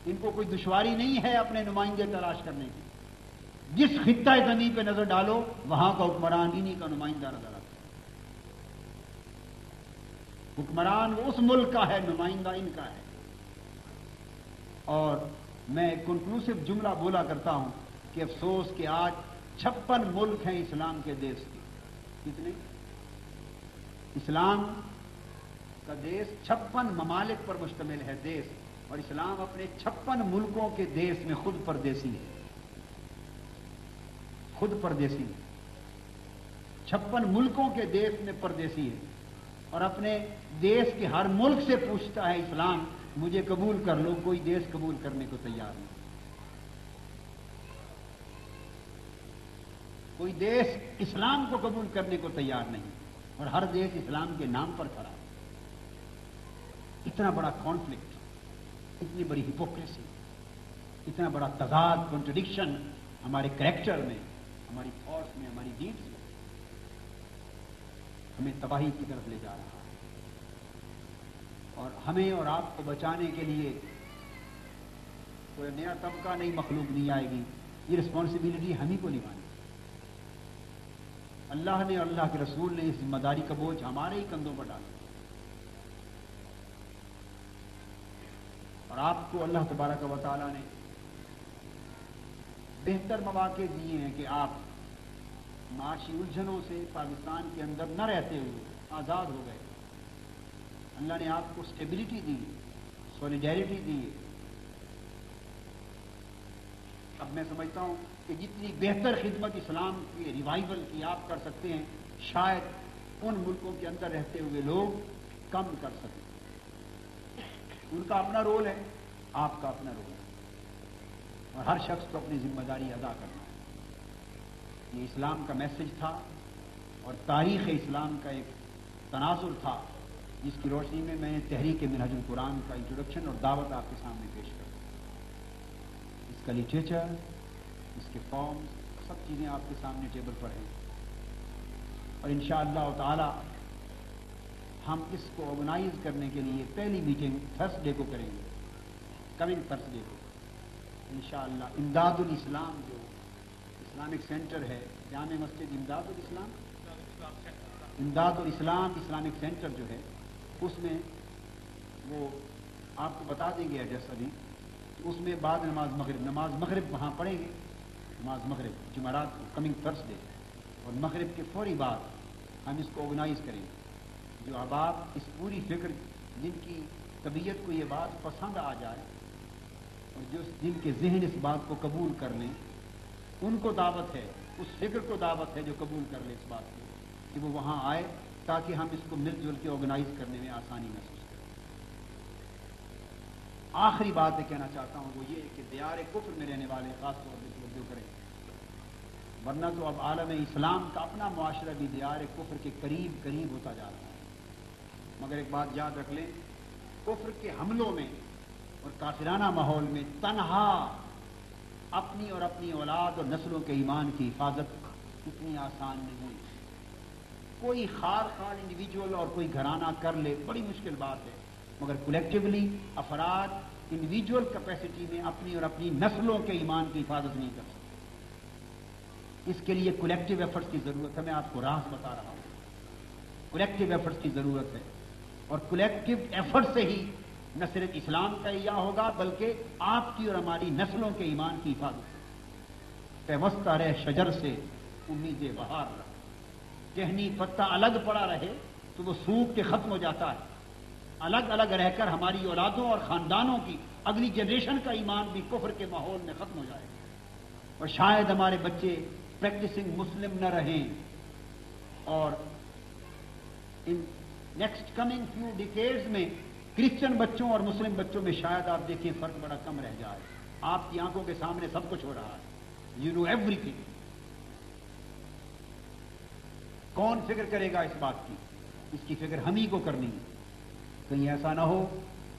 ان کو کوئی دشواری نہیں ہے اپنے نمائندے تلاش کرنے کی. جس خطہ زمین پہ نظر ڈالو وہاں کا حکمران انہی کا نمائندہ نظر آتا ہے. حکمران وہ اس ملک کا ہے, نمائندہ ان کا ہے. اور میں ایک کنکلوسو جملہ بولا کرتا ہوں کہ افسوس کہ آج 56 ملک ہیں اسلام کے دیش کے. کتنے؟ اسلام کا دیش 56 ممالک پر مشتمل ہے دیش، اور اسلام اپنے 56 ملکوں کے دیش میں خود پردیسی ہے. خود پردیسی ہے. 56 ملکوں کے دیش میں پردیسی ہے، اور اپنے دیش کے ہر ملک سے پوچھتا ہے اسلام مجھے قبول کر لو. کوئی دیش قبول کرنے کو تیار نہیں. کوئی دیش اسلام کو قبول کرنے کو تیار نہیں، اور ہر دیش اسلام کے نام پر کھڑا ہے. اتنا بڑا کانفلکٹ، اتنی بڑی ہپوکریسی، اتنا بڑا تضاد، کنٹرڈکشن ہمارے کریکٹر میں، ہماری تھاٹس میں، ہماری ڈیڈز میں ہمیں تباہی کی طرف لے جا رہا ہے. اور ہمیں اور آپ کو بچانے کے لیے کوئی نیا طبقہ نئی مخلوق نہیں آئے گی. یہ رسپانسبلٹی ہم ہی کو نبھانی. اللہ نے اور اللہ کے رسول نے اس ذمہ داری کا بوجھ ہمارے ہی کندھوں پر ڈالا، اور آپ کو اللہ تبارک و تعالیٰ نے بہتر مواقع دیے ہیں کہ آپ معاشی الجھنوں سے پاکستان کے اندر نہ رہتے ہوئے آزاد ہو گئے. اللہ نے آپ کو اسٹیبلٹی دی، سولیڈیرٹی دی. اب میں سمجھتا ہوں کہ جتنی بہتر خدمت اسلام کی ریوائول کی آپ کر سکتے ہیں، شاید ان ملکوں کے اندر رہتے ہوئے لوگ کم کر سکیں. ان کا اپنا رول ہے، آپ کا اپنا رول ہے، اور ہر شخص کو اپنی ذمہ داری ادا کرنا ہے. یہ اسلام کا میسج تھا، اور تاریخ اسلام کا ایک تناظر تھا، جس کی روشنی میں نے تحریک منہج القرآن کا انٹروڈکشن اور دعوت آپ کے سامنے پیش کر. اس کا لٹریچر، اس کے فارم، سب چیزیں آپ کے سامنے ٹیبل پر ہیں. اور انشاءاللہ تعالی ہم اس کو آرگنائز کرنے کے لیے پہلی میٹنگ تھرسڈے کو کریں گے، کمنگ تھرسڈے کو انشاءاللہ. امداد الاسلام جو اسلامک سینٹر ہے، جامع مسجد امداد الاسلام، امداد الاسلام اسلامک سینٹر جو ہے، اس میں وہ آپ کو بتا دیں گے ایڈریس ابھی. اس میں بعد نماز مغرب وہاں پڑھیں گے. نماز مغرب جمعرات کو کمنگ تھرسڈے، اور مغرب کے فوری بعد ہم اس کو آرگنائز کریں گے. جو احباب اس پوری فکر، جن کی طبیعت کو یہ بات پسند آ جائے، اور جن کے ذہن اس بات کو قبول کر لیں، ان کو دعوت ہے، اس فکر کو دعوت ہے جو قبول کر لے اس بات کو، کہ وہ وہاں آئے تاکہ ہم اس کو مل جل کے آرگنائز کرنے میں آسانی محسوس کریں. آخری بات یہ کہنا چاہتا ہوں وہ یہ ہے کہ دیار کفر میں رہنے والے خاص طور پہ توجہ کریں، ورنہ تو اب عالم اسلام کا اپنا معاشرہ بھی دیار کفر کے قریب قریب ہوتا جا رہا ہے. مگر ایک بات یاد رکھ لیں، کفر کے حملوں میں اور کافرانہ ماحول میں تنہا اپنی اور اپنی اولاد اور نسلوں کے ایمان کی حفاظت اتنی آسان نہیں. کوئی خار انڈیویجول اور کوئی گھرانہ کر لے، بڑی مشکل بات ہے، مگر کولیکٹیولی افراد انڈیویجول کیپیسٹی میں اپنی اور اپنی نسلوں کے ایمان کی حفاظت نہیں کر سکتے. اس کے لیے کولیکٹیو ایفرٹس کی ضرورت ہے. میں آپ کو راز بتا رہا ہوں، کولیکٹیو ایفرٹس کی ضرورت ہے، اور کولیکٹیو ایفرٹ سے ہی نہ صرف اسلام کا احیاء ہوگا بلکہ آپ کی اور ہماری نسلوں کے ایمان کی حفاظت. پیوستہ رہ شجر سے امید بہار رہا، ٹہنی پتا الگ پڑا رہے تو وہ سوکھ کے ختم ہو جاتا ہے. الگ الگ رہ کر ہماری اولادوں اور خاندانوں کی اگلی جنریشن کا ایمان بھی کفر کے ماحول میں ختم ہو جائے گا، اور شاید ہمارے بچے پریکٹسنگ مسلم نہ رہیں، اور in next coming few decades میں کرسچن بچوں اور مسلم بچوں میں شاید آپ دیکھیں فرق بڑا کم رہ جائے. آپ کی آنکھوں کے سامنے سب کچھ ہو رہا ہے، یو نو ایوری تھنگ. کون فکر کرے گا اس بات کی؟ اس کی فکر ہم ہی کو کرنی ہے. کہیں ایسا نہ ہو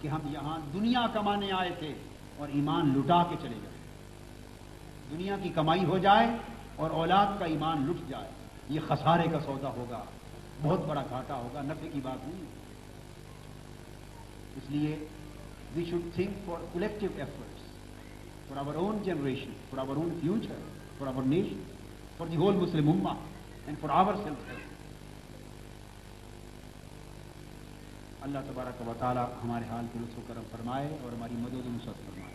کہ ہم یہاں دنیا کمانے آئے تھے اور ایمان لٹا کے چلے جائیں. دنیا کی کمائی ہو جائے اور اولاد کا ایمان لٹ جائے، یہ خسارے کا سودا ہوگا، بہت بڑا گھاٹا ہوگا، نفع کی بات نہیں. اس لیے we should think for collective efforts, for our own generation, for our own future, for our nation, for the whole Muslim امہ اینڈ فار آور سیلف. اللہ تبارک و تعالی ہمارے حال کو لطف و کرم فرمائے اور ہماری مدد و نصرت فرمائے.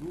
2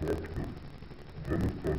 کاٹ کر غلط تعبیر کر کے لوگوں کو کچھ بہکانے اور صحیح بیان قرآن کے خلاف برقراری اور گمراہ کرنے کی مضمون منفی کوشش کی اور کیسٹ بنائی تھی مخصوص کیسٹ آپ دیکھیے کہ مخصوص کیسٹ سیاق و سباق سے اس ہماری بات کو کاٹ کر غلط رنگ دے کر تو ہزاروں لاکھوں کی تعداد میں یہ پس منظر تھا اس کے پیچھے بھی کوئی سیاسی بات تھا مگر کچھ علماء کچھ مولوی حضرات اس میں اس سیاسی ہاتھ پہ کام آ گئے وہ بطور اعلیٰ کار کے استعمال ہوتے انہوں نے پورے ملک میں ہنگامہ بپا دی اور اخباروں میں بھی اس کو اچھالنے کی کوشش کی اور لوگوں کو جو حقائق سے واقف نہیں تھے برگلایا اور گمراہ کرنے کی پھر میں نے اس تصور پر ایک علمی خطاب دیا علمی کہ خواب اور بشارت کیا ہوتی ہے جو بات خواب میں دیکھی جائے یا سنی جائے اس کا اس کی تعبیر کا درمیان میں فرق کیا ہوتا ہے اور خواب کی بشارات خاص طور پہ جو حضور نبی اکرم صلی اللہ علیہ وسلم کی ذات گرامی سے متعلق ہوں ان کی حقیقت کیا ہے اور ان کو اچھالنا یا اس طرح تشریح کرنا اور منفی پروپیگنڈا کے طور پہ استعمال کرنا یہ کتنا برا عمل ہے دین میں اور اسلام میں دراصل اس بات کی صراحت کے لیے خطاب کیا اور چونکہ وہ کرنے والے بنیادی طور پہ وہ علماء تھے جن کو اس کام کے لیے اس وقت استعمال کیا گیا تھا جن کا تعلق علماء دیوبند سے تھا تو میں نے قرآن مجید کے حوالے دیے پھر اس میں احادیث کے حوالے دیے پھر ائمہ کے محدثین کے اولیاء کبار کے بزرگان دین کے ترتیب کے ساتھ تمام طبقات کے حوالے دیتا ہوا آخر پہ پھر علماء دیوبند کی بہت ساری کتابوں سے بھی حوالے دیے کہ مختلف ہر دور کے بزرگوں کو علماء کو مشائخ کو اولیاء کو ائمہ کو صحابہ کو وقت دیا جو خواب آئے جو روحانی بشارات ہوئی انہوں نے ان کو بیان کیا ان کی تعبیرات کی اور کسی ایک طبقے نے کبھی کسی دوسرے طبقے کو اس طرح اچھالا نہیں اگر اس طرح اچھالنا شروع کر دے تو امت مسلمہ کے افراد میں سے کسی کی عزت نہیں محفوظ نہیں رہتی یہ سمجھانا مقصود تھا اور اس میں علماء دیوبند کے حوالے بھی دیے اور اس میں تنقید کسی پر نہیں کی یہ بات سمجھائی تھی وہ کیسٹ جہاں بھی ہوگا ان کے پاس آپ کے پاس ہے وہ کیسٹ موجود ہے سمجھایا یہ جا رہا تھا کہ اگر آپ اس کا یہ مفہوم لیں آپ تو خود اپنے آپ کو علماء دیوبند سے متعلق کہتے ہیں آپ کے اکابر نے ایسے خواب و بشارات خود بیان کیے یہ اس کا مفہوم آپ کیا لیں اور میں نے کہا کہ میں تبصرہ نہیں کرتا میں کوئی کمنٹ نہیں دیتا اس پر صرف آپ کو ان کی عبارت اور ان کی بشارت پڑھ کے سنا رہا ہوں اور آپ سے پوچھتا ہوں کہ اگر آپ اس کی اس طرح منفی توجیہ کریں گے اس پر کیا کہیں گے یہ بشارت بیان کی اور کہا کہ اگر آپ کسی اور کی روحانی بشارت کو منفی رنگ دیں گے تو اپنے ان بزرگوں کی بیان کی ہوئی روحانی بشارت کے خواب پر کیا کہیں گے وہ حوالہ جات پر اس انداز کے ساتھ ان کی توجہ مبذول کرائی تھی نہ کسی پر تنقید کی نہ تبصرہ کیا اور یہ ہمارا الحمدللہ خاموش ہم ایسا کبھی پہلے کرتے ہیں نہ کرتے بلکہ ہمیشہ سے میں یہ تنقید کرتا ہوں لوگوں کو کہ کسی کے علماء اور اکابر پر تنقید نہ کریں آپ اپنی بات مثبت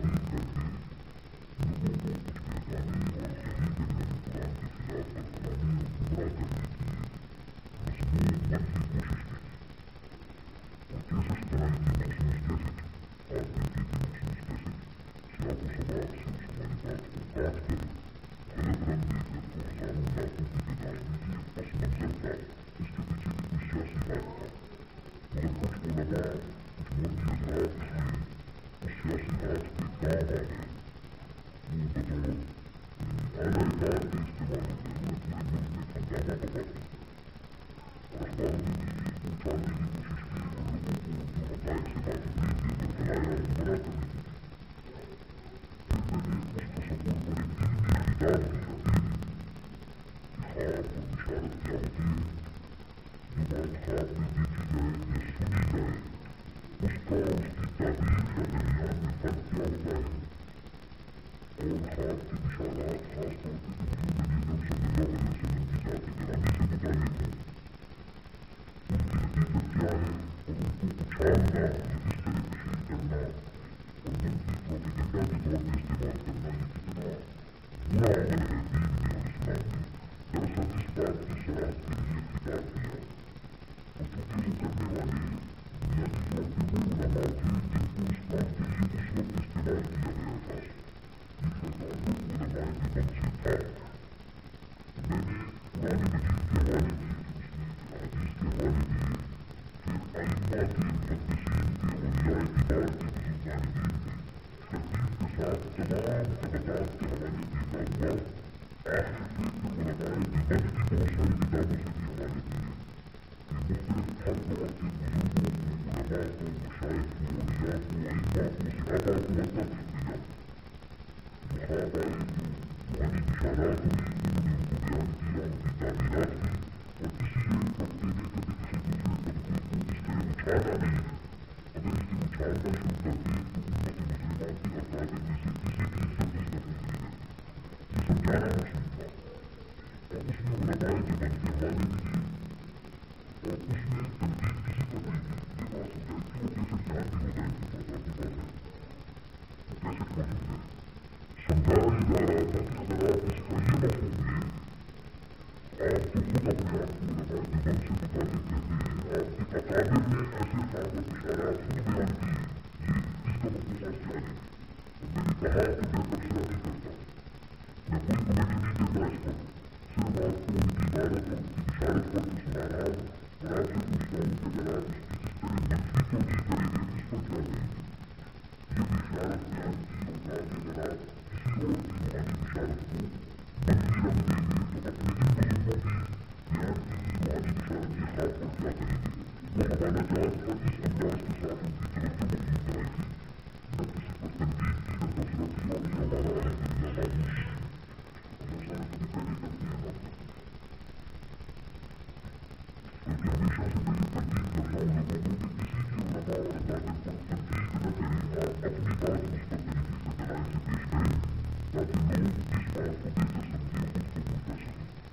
طریقے سے دلائل سے پیش کریں تاکہ لوگ اس بات کو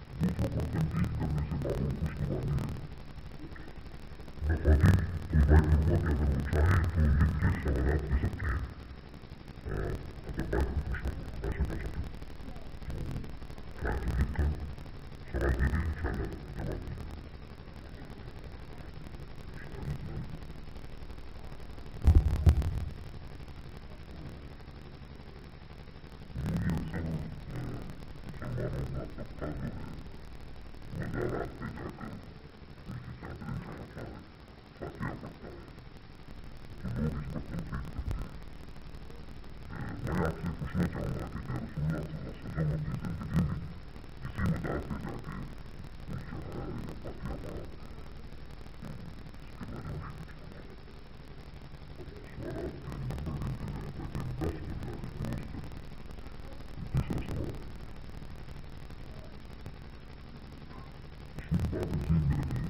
بہتر سمجھیں خود قبول کر سکیں دوسروں پر تنقید کرنے سے ماحول خوشگوار نہیں رہتا نفاذی طلباء کرما کہ اگر وہ چاہیں تو لکھ کے سوالات دے سکتے ہیں اگر بات ایسا کر سکیں تو چاہے تو لکھ کر سوال دے دیں انشاءاللہ جواب دیں مزارات پہ جا کر ان کی چادریں چڑھاتا ہے فاتحہ پڑھتا ہے تو لوگ اس پر تنقید کرتے ہیں میں آپ سے پوچھنا چاہوں گا کہ کیا رسول اللہ صلی اللہ علیہ وسلم اپنی زندگی میں کسی مزار پہ جا کے پھول چڑھایا یا فاتحہ پڑھا اس کے بارے میں پوچھنا گا سوالات کے نمبر گنتے جائیں تاکہ ہم 10 پر جا کے کلوز کریں تیسرا سوال اصول بات ذہن میں رکھیں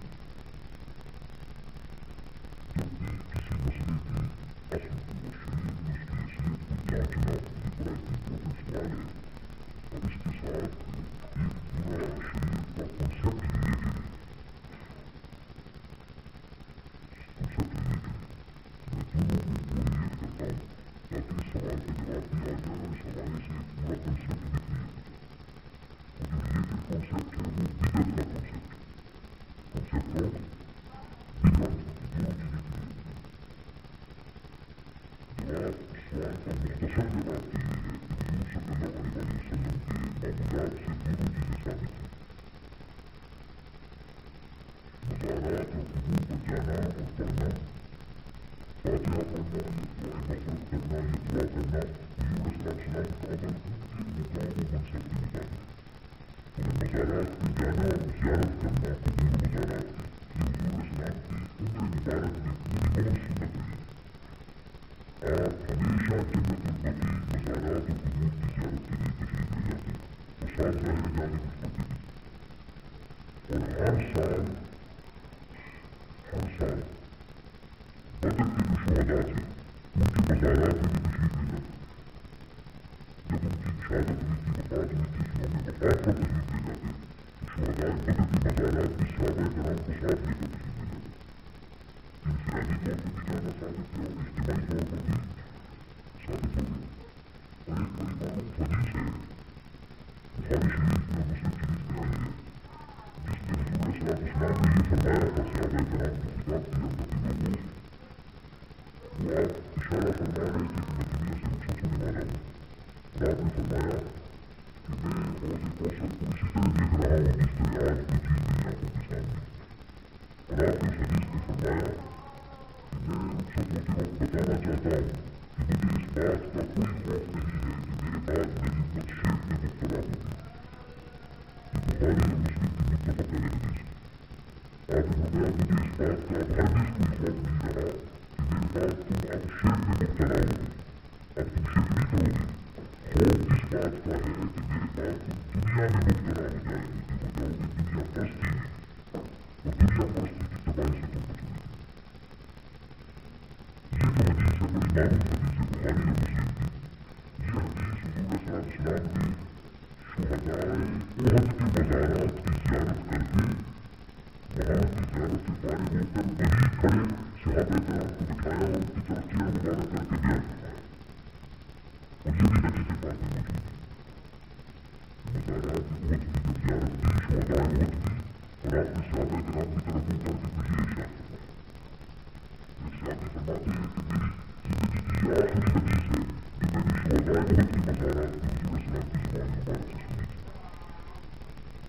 جب بھی کسی مسئلے کی اصل کو اور شریعت میں اس کی حیثیت کو جانچنا یہ بڑا ایک امپورٹنٹ سوال ہے اور اس کے ساتھ ایک پورا شریعت کا کنسپٹ لیے چلیں میں دونوں کو کوریلیٹ کرتا concepto بدعة. دونوں چیزیں جواب سوال کا مختصر جواب یہ ہے کہ حضور صلی اللہ علیہ وسلم کے معمولات سے دونوں چیزیں ثابت ہیں، مزارات اور قبور پر جانا اور پڑھنا، فاتحہ پڑھنا یا دعائیں مغفرت کرنا یا دعا کرنا حضور صلی اللہ علیہ وسلم کا عمل ان کے مقام و منصب کے مطابق. مزارات پہ جانا اور زیارت کرنا قبور و مزارات کی یہ حضور اسلام کی عمر مبارک میں پوری عمر سنت رہی. آپ ہمیشہ جنت البقیع مزارات اور قبور کی زیارت کے لیے تشریف لے جاتے اور صاف ظاہر جانے کچھ پڑتے بھی، اور ہر سال بدر کے جو شہداء تھے ان کے مزارات میں بھی تشریف لے جاتے. جب ان کی شہادت ہوئی تھی، وفات ہوئی تھی، یوم وفات پر تشریف لے جاتے تو شہداء بدر کے مزارات میں صحابہ کرام کو ساتھ لے کر تشریف لے جاتے. انفرادی طور پر بھی جانا ثابت ہے اور اجتماعی طور پر بھی ثابت ہو گیا. اور ایک بڑی معروف حدیث ہے بخاری شریف میں اور مسلم شریف میں آئی ہے جس میں حضور صلی اللہ علیہ وسلم نے یہ فرمایا اور صحابہ کرام کو خطاب کیا امتی لوگوں، وہ آپ اشارہ فرما رہے تھے کہ میں دنیا سے رخصت ہونے والا ہوں، اور آپ نے فرمایا کہ میں حوض کوثر کو اسی طرح دیکھ رہا ہوں جس طرح آج کوئی چیز میری آنکھوں کے سامنے. اور آپ نے اس حدیث میں فرمایا کہ میں رخصت ہوتے وقت بتانا چاہتا ہوں کہ مجھے اس بات کا کوئی خوف نہیں ہے کہ میرے بعد میری امت شرک میں مبتلا ہوگی. یہ بخاری اور مسلم کی متفق علیہ حدیث ہے. آپ نے فرمایا مجھے اس بات کا اب ہرگز کوئی خوف نہیں رہا کہ میرے بعد تم اب شرک میں مبتلا ہوگی، اب تم شرک نہیں کرو گے. خوف اس بات کا ہے کہ میرے بعد تم دنیا میں مبتلا ہو جاؤ گے، دنیا پرستی میں، اور دنیا پرستی کی تباہی سے تم بچو گے. یہ جو حدیث ہے بڑی معروف حدیث ہے بخاری اور مسلم کی. یہ حدیث حضور صلی اللہ علیہ وسلم نے شہداء احد کے مزارات کی زیارت کر کے وہاں کی زیارت سے فارغ ہو کر وہیں کھڑے صحابہ کرام کو بٹھایا اور ان کی طرف چہرہ مبارک کر کے بیان فرمایا. اور یہ بھی حدیث پاک میں موجود ہے. مزارات احد کی جب زیارت کی شہداء احد کی، اور آپ نے صحابہ کرام کی طرف منہ کر کے کچھ یہ ارشاد فرمایا. ایک صحابی فرماتے ہیں کہ میری زندگی کی یہ آخری حدیث ہے جو میں نے شہداء احد کی مزارات کی حضور اسلام کی زبان مبارک سے سنی تھی.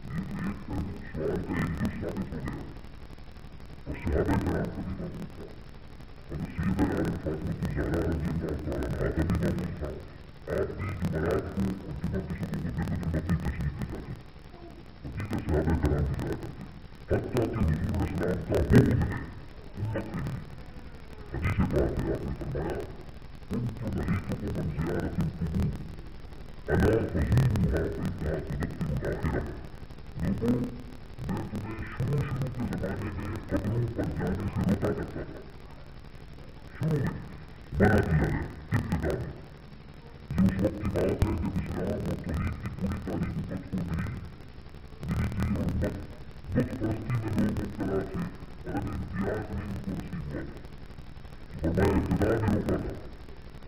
یہ تو ایک سوال کا ایک جو ثابت ہو گیا اور صحابہ کرام کو بھی معلوم تھا. حضرت سیدہ عالم فاطمہ الزہرا رضی اللہ تعالیٰ عنہا کا بھی معلوم تھا. آپ بھی جمعرات کو اور جمعہ کے صبح کو جنت البقیع تشریف لے جاتے اور دیگر صحابہ کرام بھی جایا کرتے، حتیٰ کہ حضور اسلام کا حکم ہے امت کے لیے. حدیث پاک میں آپ نے فرمایا كنت نهيتكم عن زيارة القبور ألا فزوروها فإنها تذكر الآخرة. لوگوں میں تمہیں شروع کے زمانے میں قبروں پر جانے سے روکا کرتا تھا. شروع میں منع کیا ہے ابتدا میں. یہ اس وقت کی بات ہے جب اسلام اور توحید کی پوری تعلیم امت کو نہیں ملی تھی اور امت بت پرستی میں لوگ مبتلا تھے اور ابھی امتیاز نہیں ان کو نصیب ہوا تھا. فرمایا ابتدا میں روکا تھا،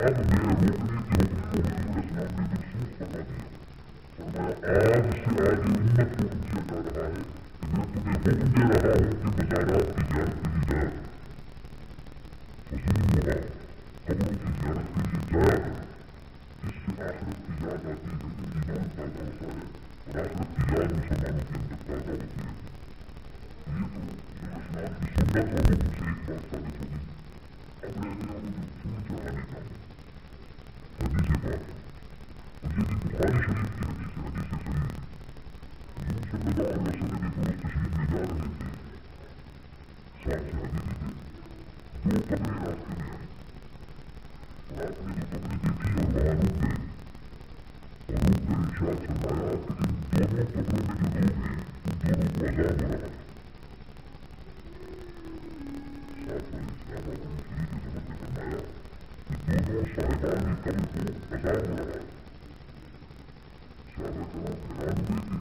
اب میں روکنے کے حکم کو حضور اسلام نے منسوخ فرما دیا. فرمایا آج سے آگے امت کو حکم دیا جا رہا ہے کہ میں تمہیں حکم دے رہا ہوں کہ مزارات کی زیارت کے لیے جایا کرو، فزوروها قبروں کی زیارت کے لیے جایا کرو. اس سے آخرت کی یاد آتی ہے، ایمان پیدا ہوتا ہے اور آخرت کی یاد مسلمانوں کے اندر پیدا ہوتی ہے. یہ تو حضور اسلام کی سنت اور حکم سے ایک بات ثابت ہو گئی. اب رہ گیا وہ جو پھول چڑھانے کا حدیث پاک، اور یہ بھی بخاری شریف کی حدیث ہے، حدیث صحیح ہے. حضور صلی اللہ علیہ وسلم ایک روز تشریف لے جا رہے تھے، ساتھ صحابی بھی تھے. دو قبریں راستے میں آئیں اور آپ نے وہ قبریں دیکھی اور وہاں رک گئے اور رک کر ارشاد فرمایا کہ ان دونوں قبروں میں جو لوگ ہیں ان دونوں کو عذاب ہو رہا ہے. ساتھ والے صحابہ کو شریف حضرت نے فرمایا کہ دونوں صاحبان قبر کو عذاب ہو رہا ہے. صحابہ کرام حیران ہوئے کہ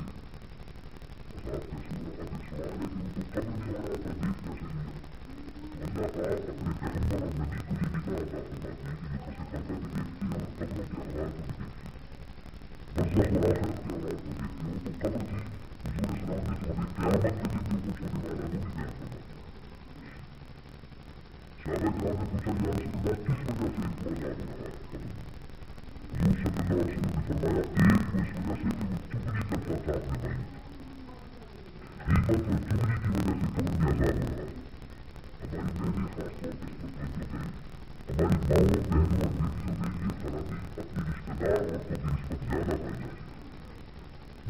عذاب کیسے ہو رہا ہے. اب سوال ہے کہ ان کو قبر میں آ رہا تھا، دیکھ کیسے لیا. اللہ پاک اپنے پیغمبر اور نبی کو یہ بھی کہا عطا فرماتے ہیں کہ جو پس پردہ بھی دیکھتے ہیں اور قبروں کے احوال کو بھی دیکھتے ہیں، برزخ اور آخرت کے احوال کو دیکھتے ہیں. تو قبر کی حضور اسلام نے تو ہمیں قیامت کے دن جو کچھ ہونے والا وہ بھی صحابہ کرام نے پوچھا یا رسول اللہ کس وجہ سے ان کو عذاب ہو رہا ہے؟ حضور صلی اللہ علیہ وسلم نے فرمایا ایک تو اس وجہ سے کہ وہ چغلی کرتا تھا اپنے بھائی غیبت اور چغلی کی وجہ سے قبر میں عذاب ہو رہا ہے۔ ہماری بہنیں خاص طور پہ اس پر توجہ کریں، ہماری ماؤں بہنوں اور بیٹیوں میں یہ خرابی اپنی رشتہ دار عورتوں کی نسبت زیادہ پائی جاتی ہے،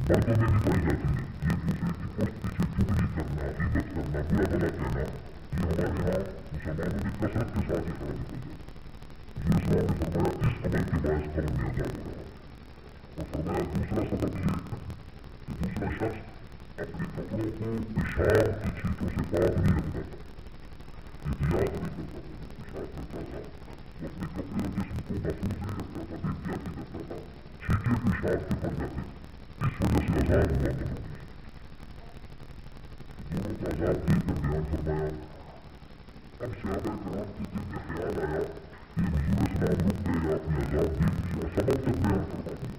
مردوں میں بھی پائی جاتی ہے۔ ایک دوسرے کی پشت پیچھے چغلی کرنا، غیبت کرنا، برا بھلا کہنا، یہ ہمارے یہاں مسلمانوں میں کثرت کے ساتھ یہ خرابی پائی جاتی ہے۔ حضور صلی اللہ علیہ وسلم نے فرمایا اس عمل کے باعث قبر میں عذاب ہو رہا ہے، اور فرمایا دوسرا سبب یہ کہ دوسرا شخص اپنے کپڑوں کو پیشاب کی چھینٹوں سے پاک نہیں رکھتا تھا، احتیاط نہیں کرتا تھا، پیشاب کرتا تھا وہ اپنے کپڑے اور جسم کو محفوظ نہیں رکھتا تھا، بے احتیاطی کرتا تھا، چھینٹے پیشاب کے پڑ جاتے، اس وجہ سے عذاب ہوا تھا۔ دونوں کا عذاب دے کر بیان فرمایا۔ اب صحابہ کرام کے دل میں خیال آیا کہ حضور اسلام رک گئے، آپ نے عذاب دیکھ لیا، سبب تک بیان فرما دیا،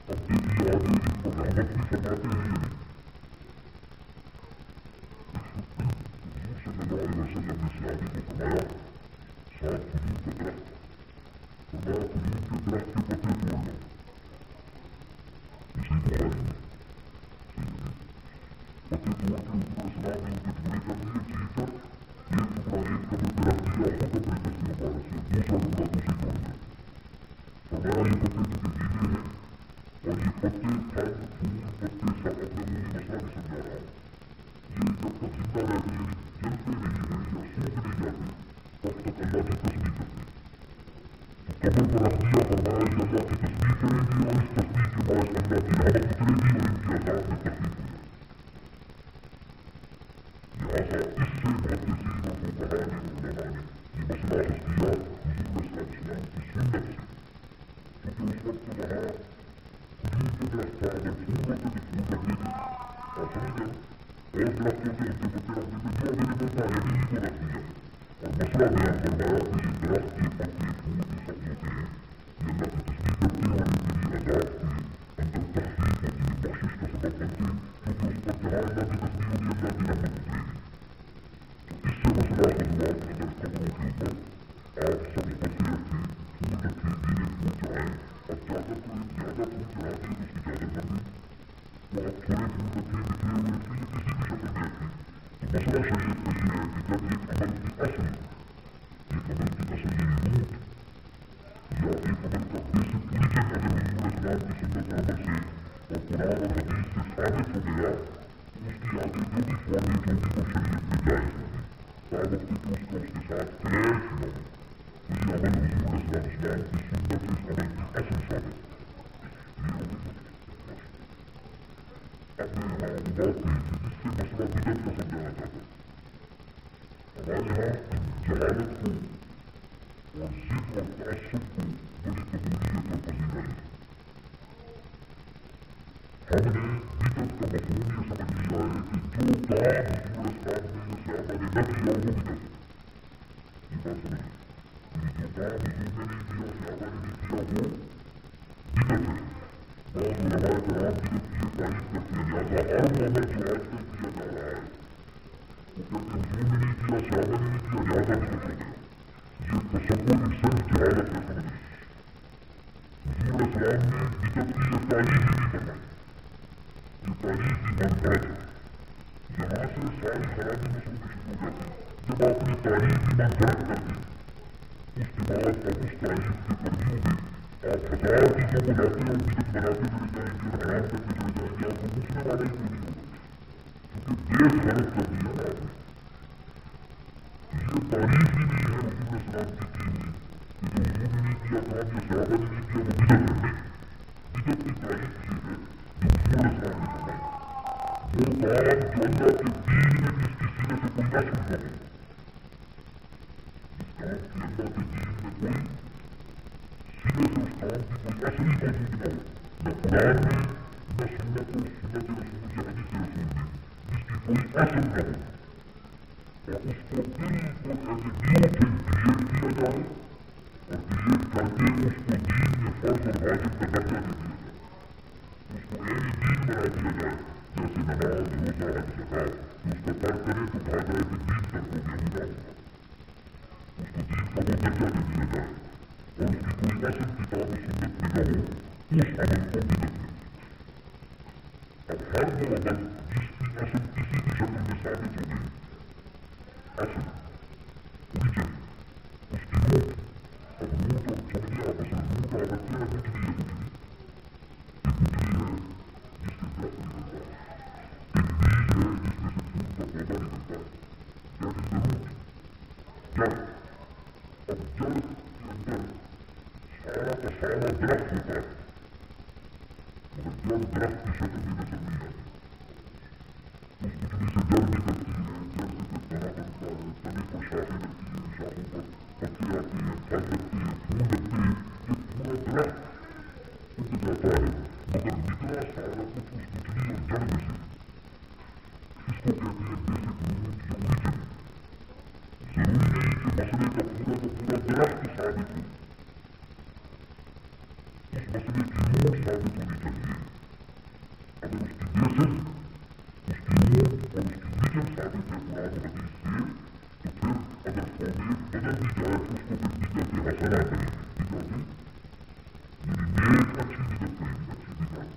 اب دیکھیے آگے ان پر رحمت بھی فرماتے ہیں یا نہیں۔ حضور صلی اللہ علیہ وسلم نے صحابی کو فرمایا صاحب کھجور کا درخت، فرمایا کھجور کے درخت کے پتے توڑ لو، اسی بخاری میں پتے توڑ کے حضور اسلام نے ان کے ٹکڑے کر دیے، چیر کر ایک ٹکڑا ایک قبر پہ رکھ دیا خود اپنے تسبیح مبارک سے، دوسرا ٹکڑا دوسری قبر میں، فرمایا یہ پتے چونکہ گیلے ہیں اور یہ پتے پھل پھول پتے سب اپنے منہ میں مسئلہ نہیں سمجھا رہا ہوں، یہ جب تک زندہ رہتے ہیں جلتے نہیں ہیں یا سوکھ نہیں جاتے تب تک اللہ کی تسبیح کرتے ہیں، تو قبر پر رکھ دیا، فرمایا یہ اللہ کی تسبیح کریں گے اور اس تسبیح کے باعث اللہ کی رحمت اترے گی اور ان کی عذاب میں تکلیف ہو جائے گی۔ لہٰذا اس سے محدثین اور فقہاء نے علماء نے یہ مسئلہ اخذ کیا حضور صلی اللہ علیہ وسلم کی سنت سے، کیونکہ اس وقت تو وہاں کھجور کے درخت تھا، اگر پھول ہوتے تو پھول رکھتے تھے، آپ سمجھ گئے، اور درخت ہوتے ان کے پتے رکھتے تھے، جو اویلیبل تھا انہیں کو رکھ دیا اور مسئلہ بیان فرمایا کہ یہ درخت کے پتے پھول جو سب ہوتے ہیں یہ اللہ کی تسبیح کرتے ہیں اور ان کے لیے عذاب کے اندر تخفیف ہوتی ہے، بخشش کا سبب بنتے ہیں، کیونکہ اس پر جہاں اللہ کی تسبیح ہوگی اللہ کی رحمت اترے گی۔ تو اس سے مسئلہ اخذ ہوا کہ اگر قبروں کے اوپر آپ سبز پتے رکھیں، پھول رکھیں، گیلے پھول چڑھائیں، اب چادر کو ایک زیادہ پھول چڑھاتے ہیں تو اس کی چادر بن گئی، تو آپ تھوڑے پھول رکھیں، بکھرے ہوئے رکھیں یا کسی بھی شکل میں رکھیں، تو مسئلہ شریعت کا یہ ہے کہ جب ایک عمل کی اصل یعنی روٹ یا ایک عمل کا بیسک اوریجن اگر حضور اسلام کی سنت اور عمل سے اور قرآن اور حدیث سے ثابت ہو گیا تو اس کی آگے جو بھی فارمیٹ ہوگی وہ شریعت میں جائز ہوگی، تاوقت کہ اس کا اس کے ساتھ کلیش نہ ہو، تو یہ عمل حضور اسلام کی سنت اس عمل کی اصل ثابت یہ ہو گئی۔ اب میں یہاں وہ بات کہی تھی جس سے مسئلہ بدعت کا سمجھانا چاہتا ہوں، ہمارے یہاں جہالت کو اور ضد اور تعصب کو بڑی قبولیت اور پذیرائی ہے، ہم نے بدعت کا مفہوم یہ سمجھ لیا ہے کہ جو کام حضور اسلام نے یا صحابہ نے نہ کیا وہ بدعت ہے، یہ بات سمجھ یعنی جو کام حضور نے نہیں کیا صحابہ نے نہیں کیا وہ بدعت ہے۔ بعض علماء کرام بدعت کی یہ تعریف کرتے ہیں، لہٰذا ہر وہ عمل جو آج کل کیا جا رہا ہے وہ کہتے ہیں حضور نے نہیں کیا صحابہ نے نہیں کیا لہٰذا بدعت ہو گیا، یہ تصور انسان جہالت میں سمجھ حضور اسلام نے بدعت کی یہ تعریف ہی نہیں فرمائی، یہ تعریف بھی منفرد ہے، یہاں سے ساری خرابی نسلوں میں شروع ہو جاتی ہے، جب آپ نے تعریف بھی منفرد کر دی اس کے بعد اب اس تعریف کے ترجیح میں آپ ہزار چیزوں کو لاتے اور بدعت بناتے چلے جائیں گے اور حرام کرتے چلے جائیں گے، آپ کو مسلم عمل کیوں نہیں ہوگا، کیونکہ بیس غلط کر دیا نا آپ نے، یہ تعریف ہی نہیں ہے حضور اسلام کی ہوئی کہ جو حضور نے نہیں کیا کام یا صحابہ نے نہیں کیا وہ بدعت ہے، نہیں، بدعت کی تعریف یہ ہے جو حضور اسلام نے فرمائی، وہ کام جو اللہ کے دین میں جس کی سینے سے کوئی اصل نہ ہو، جس کام کی اللہ کے دین میں کوئی سینے سے اس کام کی کوئی اصل ہی موجود نہ ہو، نہ قرآن میں نہ سنت رسول یا حدیث رسول میں، جس کی کوئی اصل نہ ہو، اور اس کو بالکل as a new thing create کیا جائے اور کریٹ کر کے اس کو دین میں فرض اور واجب کا درجہ دے دیا جائے، اس کو دین بنا دیا جائے، جیسے نماز روزہ حج زکات، اس کو پڑھ کرے تو بھاگ رہے کہ دین ترک ہو گیا، ہوگا اس کو دین کا وہ درجہ دے دیا جائے اور اس کی کوئی اصل کتاب و سنت میں نہ ہو، اس عمل کو بدعت کہتے ہیں۔ اب ہر وہ عمل جس کی اصل کسی بھی شکل میں ثابت ہو گئی، اصل اوریجن اس کی روٹ، اب روٹ اور سمجھے آپ اصل روٹ کا اگر کیا گٹھلی ہے، گٹھلی ایک گٹھلی ہے جس کے درخت نکلتا ہے، ایک بیج ہے جس میں سے پھول کا پودا نکلتا ہے، دیٹ از دا روٹ، جڑ۔ اب جڑ کے اندر سارا کا سارا درخت ہوتا ہے، مگر جڑ درخت کی شکل میں نظر نہیں آتی۔ اس گٹھلی سے جڑ نکلتی ہے، جڑ سے پھر تنا بنتا ہے، تنے پر شاخیں لگتی ہیں، شاخوں پر پتے آتے ہیں، پھل لگتے ہیں، پھول لگتے ہیں، یہ پورا درخت اگ جاتا ہے، مگر نکلا سارا کچھ اس گٹھلی اور جڑ میں سے۔ اس کو کہتے ہیں بیسک روٹ یا اوریجن۔ ضروری نہیں کہ مسئلے کا پورا درخت ثابت ہو، اس مسئلے کی روٹ ثابت ہونی چاہیے۔ اگر اس کی بیسک، اس کی روٹ اور اس کی اوریجن ثابت ہے قرآن و حدیث سے، تو پھر اگر فارمیٹ بدل بھی جائے تو اس کو پھر بدعت حسنہ کہیں گے، بدعت یعنی نیک اچھی بدعت کہیں گے، اچھی بدعت۔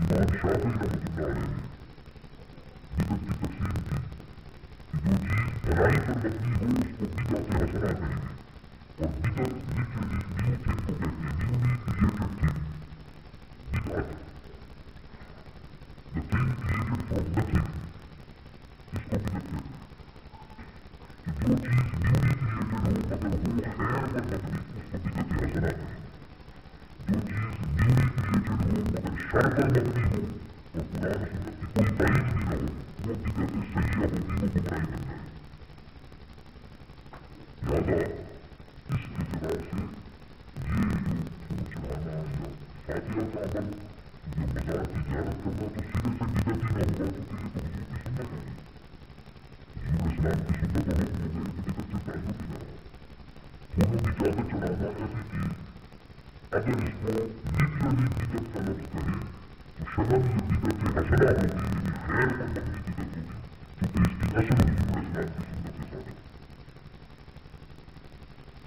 امام شافعی رحمۃ اللہ علیہ نے بدعت کی تقسیم کی کہ جو چیز بھلائی پر مبنی ہو اس کو بدعت حسنہ کہیں گے، اور بدعت لٹرلی نیو تھنگ کو کہتے ہیں، نیولی کریٹڈ تھنگ، بدعت the thing created from nothing، اس کو بدعت کہتے ہیں۔ کہ جو چیز نیولی کریٹڈ ہو مگر وہ خیر پر مبنی، اس کو بدعت حسنہ کہیں۔ جو چیز نیولی کریٹڈ ہو مگر شر پر مبنی ہو اور قرآن و سنت کی کوئی تائید بھی نہ ہو، وہ بدعت سیئہ ہوگی، وہ گمراہی بن جائے۔ لہٰذا اس اعتبار سے یہ جو پھول چڑھانا یا فاتحہ کا عمل یا مزار کی زیارت کرنا تو سرے سے بدعت ہی نہ ہوگا، کیونکہ یہ تو حضور کی سنت ہے، حضور اسلام کی سنت اور حکم ہو گئے تو بدعت سے تعلق ہی نہ رہا۔ پھولوں کی چادر چڑھانا ایسی چیز اگر اس کو لٹرلی بدعت کا لفظ کہے تو شرعاً یہ بدعت حسنہ ہوگی، یعنی خیر پر مبنی بدعت ہوگی، کیونکہ اس کی اصل حضور اسلام کی سنت سے ثابت ہے۔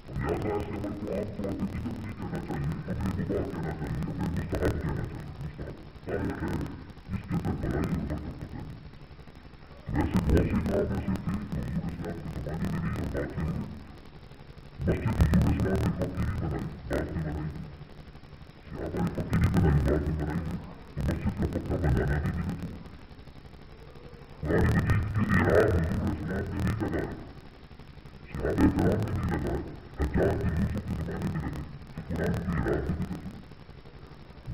اور لہٰذا ایسے عمل کو عام طور پہ بدعت نہیں کہنا چاہیے، امر مباح کہنا چاہیے، امر مستحب کہنا چاہیے، مستحب خیر ہے جس کے اندر بھلائی اور برکت ہے۔ ویسے بہت سے کام ایسے تھے جو حضور اسلام کے زمانے میں نہیں اور بعد میں ہوئے۔ مسجد حضور اسلام نے پکی نہیں بنائی، بعد میں بنائی، صحابہ نے پکی نہیں بنائی، بعد میں بنائی، تو مسجد کا پکا بنانا بھی بدعت ہو۔ قرآن مجید کے اعراب حضور اسلام نے نہیں لگائے، صحابہ کرام نے نہیں لگائے، حجاج بن یوسف کے زمانے میں لگے تو قرآن کے اعراب بھی بدعت ہو۔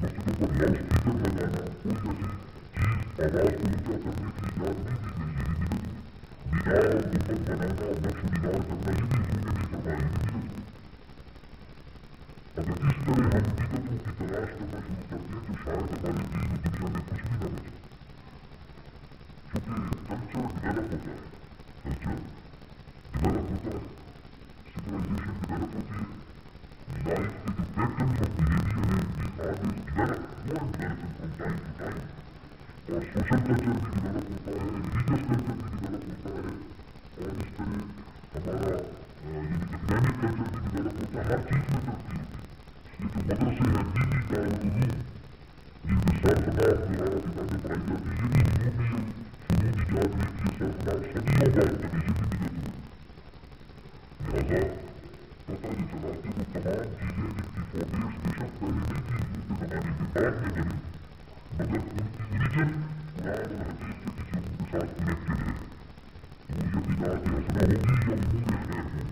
مسجدوں پر لاؤڈ اسپیکر لگانا، کوئی ایسی چیز آواز کو اونچا کرنے کی اجازت نہیں دی گئی، یہ بھی بدعت ہو۔ مینار اور گنبد بنانا اور نقش و نگار کرنا یہ بھی حضور نے نہیں فرمایا، یہ بھی بدعت ہو۔ اگر اس طرح ہم بدعتوں کی تلاش کرنا شروع کرتے ہیں تو شاید ہمارے دین و دنیا میں کچھ بھی نہ بچے، کیونکہ کلچر ڈیولپ ہوتا ہے، کلچر ڈیولپ ہوتا ہے، سویلائزیشن ڈیولپ ہوتی ہے، لائف کے جو پیٹرنز آف بیہیویئر ہیں they always develop, more developing from time to time, اور سوشل کلچر بھی ڈیولپ ہوتا ہے، ریلیجیس کلچر بھی ڈیولپ ہوتا ہے، اور اس طرح ہمارا یعنی اکنامک کلچر بھی ڈیولپ ہوتا ہے، ہر چیز میں ترقی ہوتی ہے۔ یہ جو مدرسے ہیں دینی دارالعلوم جن میں سرفراز دوبارہ کتابیں پڑھائی جاتی ہیں، یہ بھی حضور نے یہ فنون ایجاد نہیں کیے، سرفراز صدیوں بعد بنے، یہ بھی بدعت ہوئی۔ لہٰذا پتہ یہ چلا کہ وہ تمام چیزیں جن کی فارمیٹس بے شک پہلے نہیں تھی حضور کے زمانے میں، بعد میں بنی، مگر ان کی اوریجن قرآن اور حدیث سے کسی حکم کے ساتھ کنیکٹڈ ہے، تو وہ یا بدعت حسنہ ہوگی یا امور خیر ہوں گے۔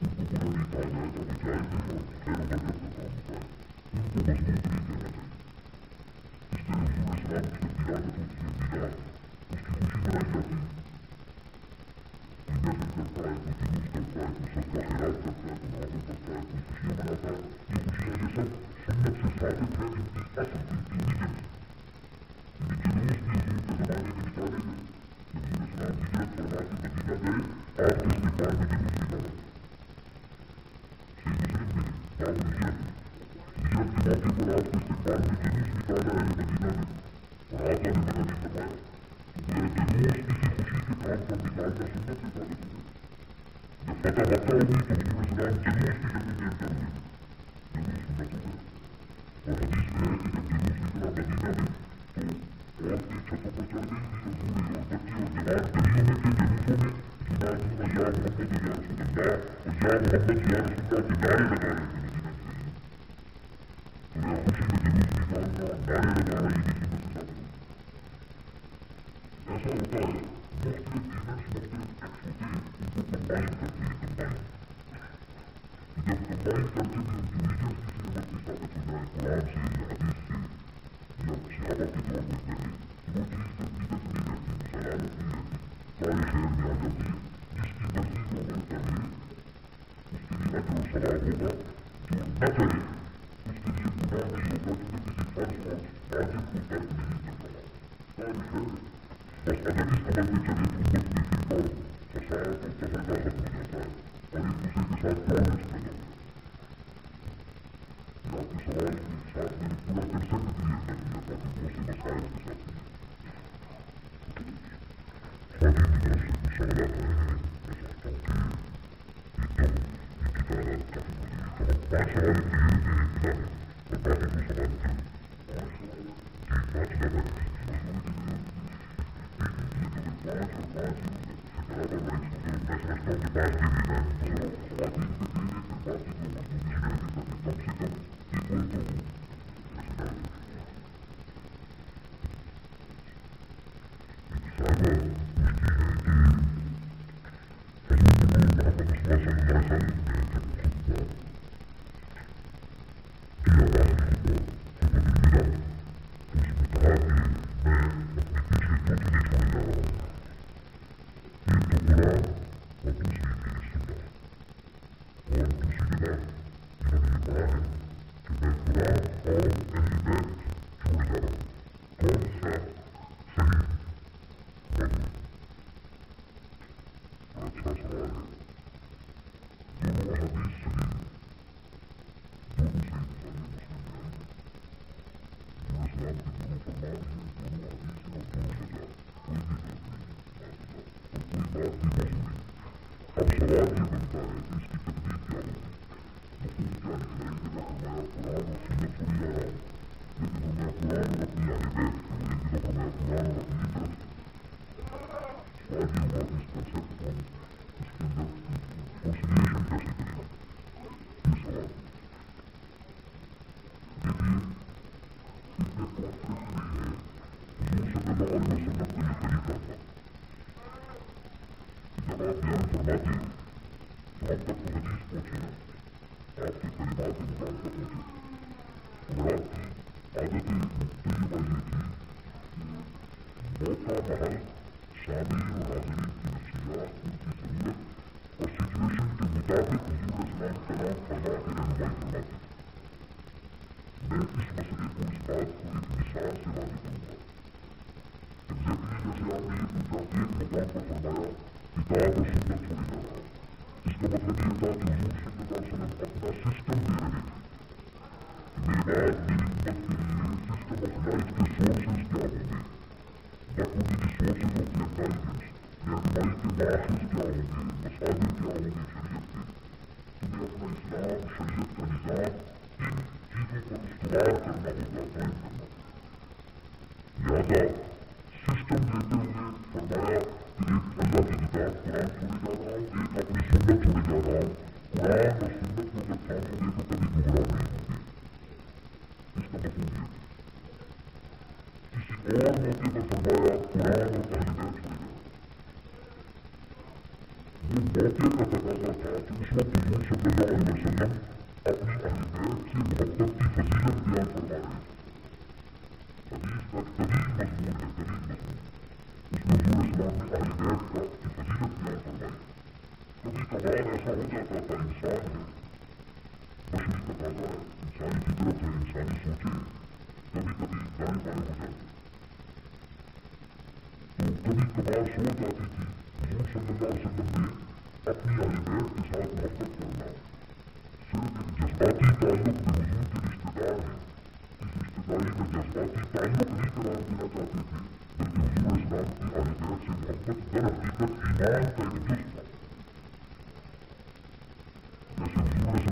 ان کو برا نہیں کہا جائے گا، وہ جائز ہے اور خیر و برکت کا کام ہوتا ہے، ان کو مضبوط نہیں کہنا چاہیے۔ اس طرح حضور اسلام کی جب ولادت ہوتی ہے، میلاد، اس کی خوشی منائی جاتی ہے، کوئی محفل کرتا ہے، کوئی جلوس کرتا ہے، کوئی صدقہ خیرات کرتا ہے، کوئی نوافل پڑھتا ہے، کوئی خوشیاں مناتا ہے، یہ خوشیاں یہ سب سنت سے ثابت ہے، ان کی اصل، ان کی اوریجن سے۔ یعنی جلوس بھی حضور کے زمانے میں نکالے گئے، جب حضور اسلام ہجرت فرما کے مدینہ گئے، آپ کے استقبال میں جلوس نکالا، صحیح مسلم میں ہے، باب الہجرت میں، ہجرت کے موقع پر آپ کے استقبال میں جلوس نکالا ہے مدینہ میں، اور آقا نے منع نہیں فرمایا، تو گویا جلوس کسی خوشی کے کام پر نکالنا سنت سے ثابت ہو گیا۔ جب فتح مکہ ہوئی تو حضور اسلام جلوس کی شکل میں انٹر ہوئے، جلوس سنت ہو گیا، اور حدیث میں ہے کہ جب جلوس نکلا مدینہ میں تو عورتیں چھتوں پر چڑھ گئی تھی اور بوڑھے اور بچے اور جوان گلیوں میں تھے، جلوسوں میں یونادون یا محمد یا رسول اللہ اور یا محمد یا رسول اللہ کے نعرے لگا رہے تھے مدینہ کے لوگ، تو یا خوشی میں جلوس نکالنا نعرے لگانا یہ بھی سنت سے ثابت ہوتا ہے۔ ایسا ہوتا ہے مختلف ایونٹس مختلف ایکٹس ہوتے ہیں، ان کو کمبائن کرتے ہیں، کمبائن تو جب کمبائن کر کے بھی ان کی ریجنس کسی امت کی ثابت ہو جائے قرآن سے یا حدیث سے یا صحابہ کے دور میں پہلے، تو وہ چیز تقریباً نہیں رہتی، ضلالت نہیں رہتی، سارے شہر میں آ جاتی ہے، جس کی مرضی کو عمل کر لے اس کے لیے اجر و ثواب ہوگا، جو نہ کرے اس کے لیے گناہ نہیں ہوگا کیونکہ کسی فرض اور واجب کو ترک نہیں کر رہا، سارے شہر بس اگر اس عمل پہ چلے تو امت میں فرقہ اور فساد اور تفرقہ ختم ہو جاتا ہے اور ایک دوسرے کے ساتھ ٹالرنس پیدا ہوتا ہے۔ یہ آپ کے سوال کے ساتھ میں نے پورا کنسپٹ کلیئر کر دیا تاکہ بہت سے مسائل کے ساتھ خواتین کی طرف سے کچھ سوالات آئے ہیں، میں سمجھتا ہوں کہ ایک دم ان کی تعداد کافی بڑھ گئی ہے، تو ہم 5 سوال کلیئر ہوتے ہیں ابتدا میں اور باقی 2 سوال پھر 5 سوال جی 5 زیادہ نہیں یہ جو 5 اور 5 ہی ہو گئے برابر رائٹس ہوتے ہیں، میں سمجھتا ہوں کہ 5 دے دینا ہے، چلو خواتین پہ دے دیں پھر باقی 2 مضمون ہی رہیں گے تاکہ کم سے کم ایکول تو ہو ایسے ڈال دیں۔ صاحبہ پوچھتی ہیں کہ حضور محمد مصطفیٰ صلی اللہ علیہ وسلم نے جب خطبہ کیا آخری خطبہ الوداع تو اس میں کہا کہ میں اپنے پیچھے 2 چیزیں چھوڑے جا رہا ہوں، ایک تو قرآن اور دوسری میری سنت، اور دوسری جگہ انہوں نے یہ کہا ہے کہ میں قرآن اور اہل بیت چھوڑے جا رہا ہوں، کون سا صحیح موضوع؟ بڑا اچھا سوال ہے، دونوں احادیث صحیح ہیں، دونوں صحیح بخاری اور مسلم میں آئی ہیں، حضور اسلام کی دونوں فرمان ہیں، دونوں حدیث ہیں اور دونوں مجاز، کوئی بھی غلط نہیں ہے معاذ اللہ، اور کوئی بات بھی موضوع نہیں۔ اب سوال یہ بنتا ہے کہ اس کی تطبیق کیا ہوگی، مفہوم کیا نکلا، ایک جگہ فرمایا قرآن اور سنت چھوڑی جا رہا ہوں، لیکن فرمایا قرآن اور اپنی اہل بیت، پھر ایک جگہ فرمایا قرآن اور اپنی طرف سے، سوال یہ ہوا کہ اس کنسیپٹ کو اس کے اندر کنسیلیشن کیسے کریں گے، یہ سوال۔ دیکھیے اتنے کانفلکٹ نہیں ہے، حضور صلی اللہ علیہ وسلم کا یہ طریقہ تھا کہ جب آپ بیان فرماتے تو ہم تک تو حدیث پہنچے نا، آپ کے کلمات مبارکہ پہنچے، اور آپ کی عادت طیبہ یہ تھی کہ موقع محل سامعین اور حاضرین کی نفسیات ان کی ضرورت اور سچویشن کے مطابق حضور اسلام کلام فرما کے رہنمائی فرماتے تھے۔ میں اس مسئلے کو اس بات کو ایک مثال سے واضح کروں گا، ایگزیکٹلی جیسے آپ نے یہ پوچھا ایک مقام پر فرمایا کتاب اور سنت چھوڑی جا رہا ہے، اس کا مطلب یہ تھا کہ حضور صلی اللہ علیہ وسلم اپنا سسٹم دے رہے تھے کہ میرے بعد میری امت کے لیے سسٹم آف لائف کے سورسز کیا ہوں گے، what would be the sources of their guidance، رہنمائی کے ماخذ کیا ہوں گے، مصادر کیا ہوں گے شریعت کے، تمہیں اپنا اسلام شریعت کا نظام ان چیزوں پر استوار کرنا ہوگا، قائم کرنا، لہذا سسٹم دیتے ہوئے فرمایا کہ ایک اللہ کی کتاب قرآن چھوڑے جا رہا ہوں، ایک اپنی سنت چھوڑے جا رہا ہوں، قرآن اور سنت کو جب تھامو گے تو کبھی گمراہ نہیں ہوں گے، اس کا مفہوم یہ ہے۔ کسی اور موقع پر فرمایا قرآن اور اہل بیت چھوڑے جا رہا ہوں، وہ موقع کا تقاضا تھا کہ اس وقت حضور صلی اللہ علیہ وسلم اپنی اہل بیت سے محبت کی فضیلت بیان فرما رہے تھے، حدیث کا طویل مضمون ہے، طویل مضمون، اس میں حضور اسلام نے اہل بیت کی فضیلت بیان فرمائی۔ کبھی کبھار ایسا ہو جاتا تھا، انسان ہے، بشری تقاضا ہے، انسانی فطرت ہے، انسانی سوچیں کبھی کبھی دائیں بائیں ہو جاتی، تو کبھی کبھار سوچ آتی تھی حضور صلی اللہ علیہ وسلم نے اپنی اہل بیت کے ساتھ محبت کرنا صرف ایک جذباتی تعلق میں حضور کے رشتے دار ہیں، اس رشتے داری میں جذباتی تعلق نہیں قرار دینا چاہتے تھے، بلکہ حضور اسلام کی اہل بیت سے محبت در حقیقت ایمان کا ایک جز تھا،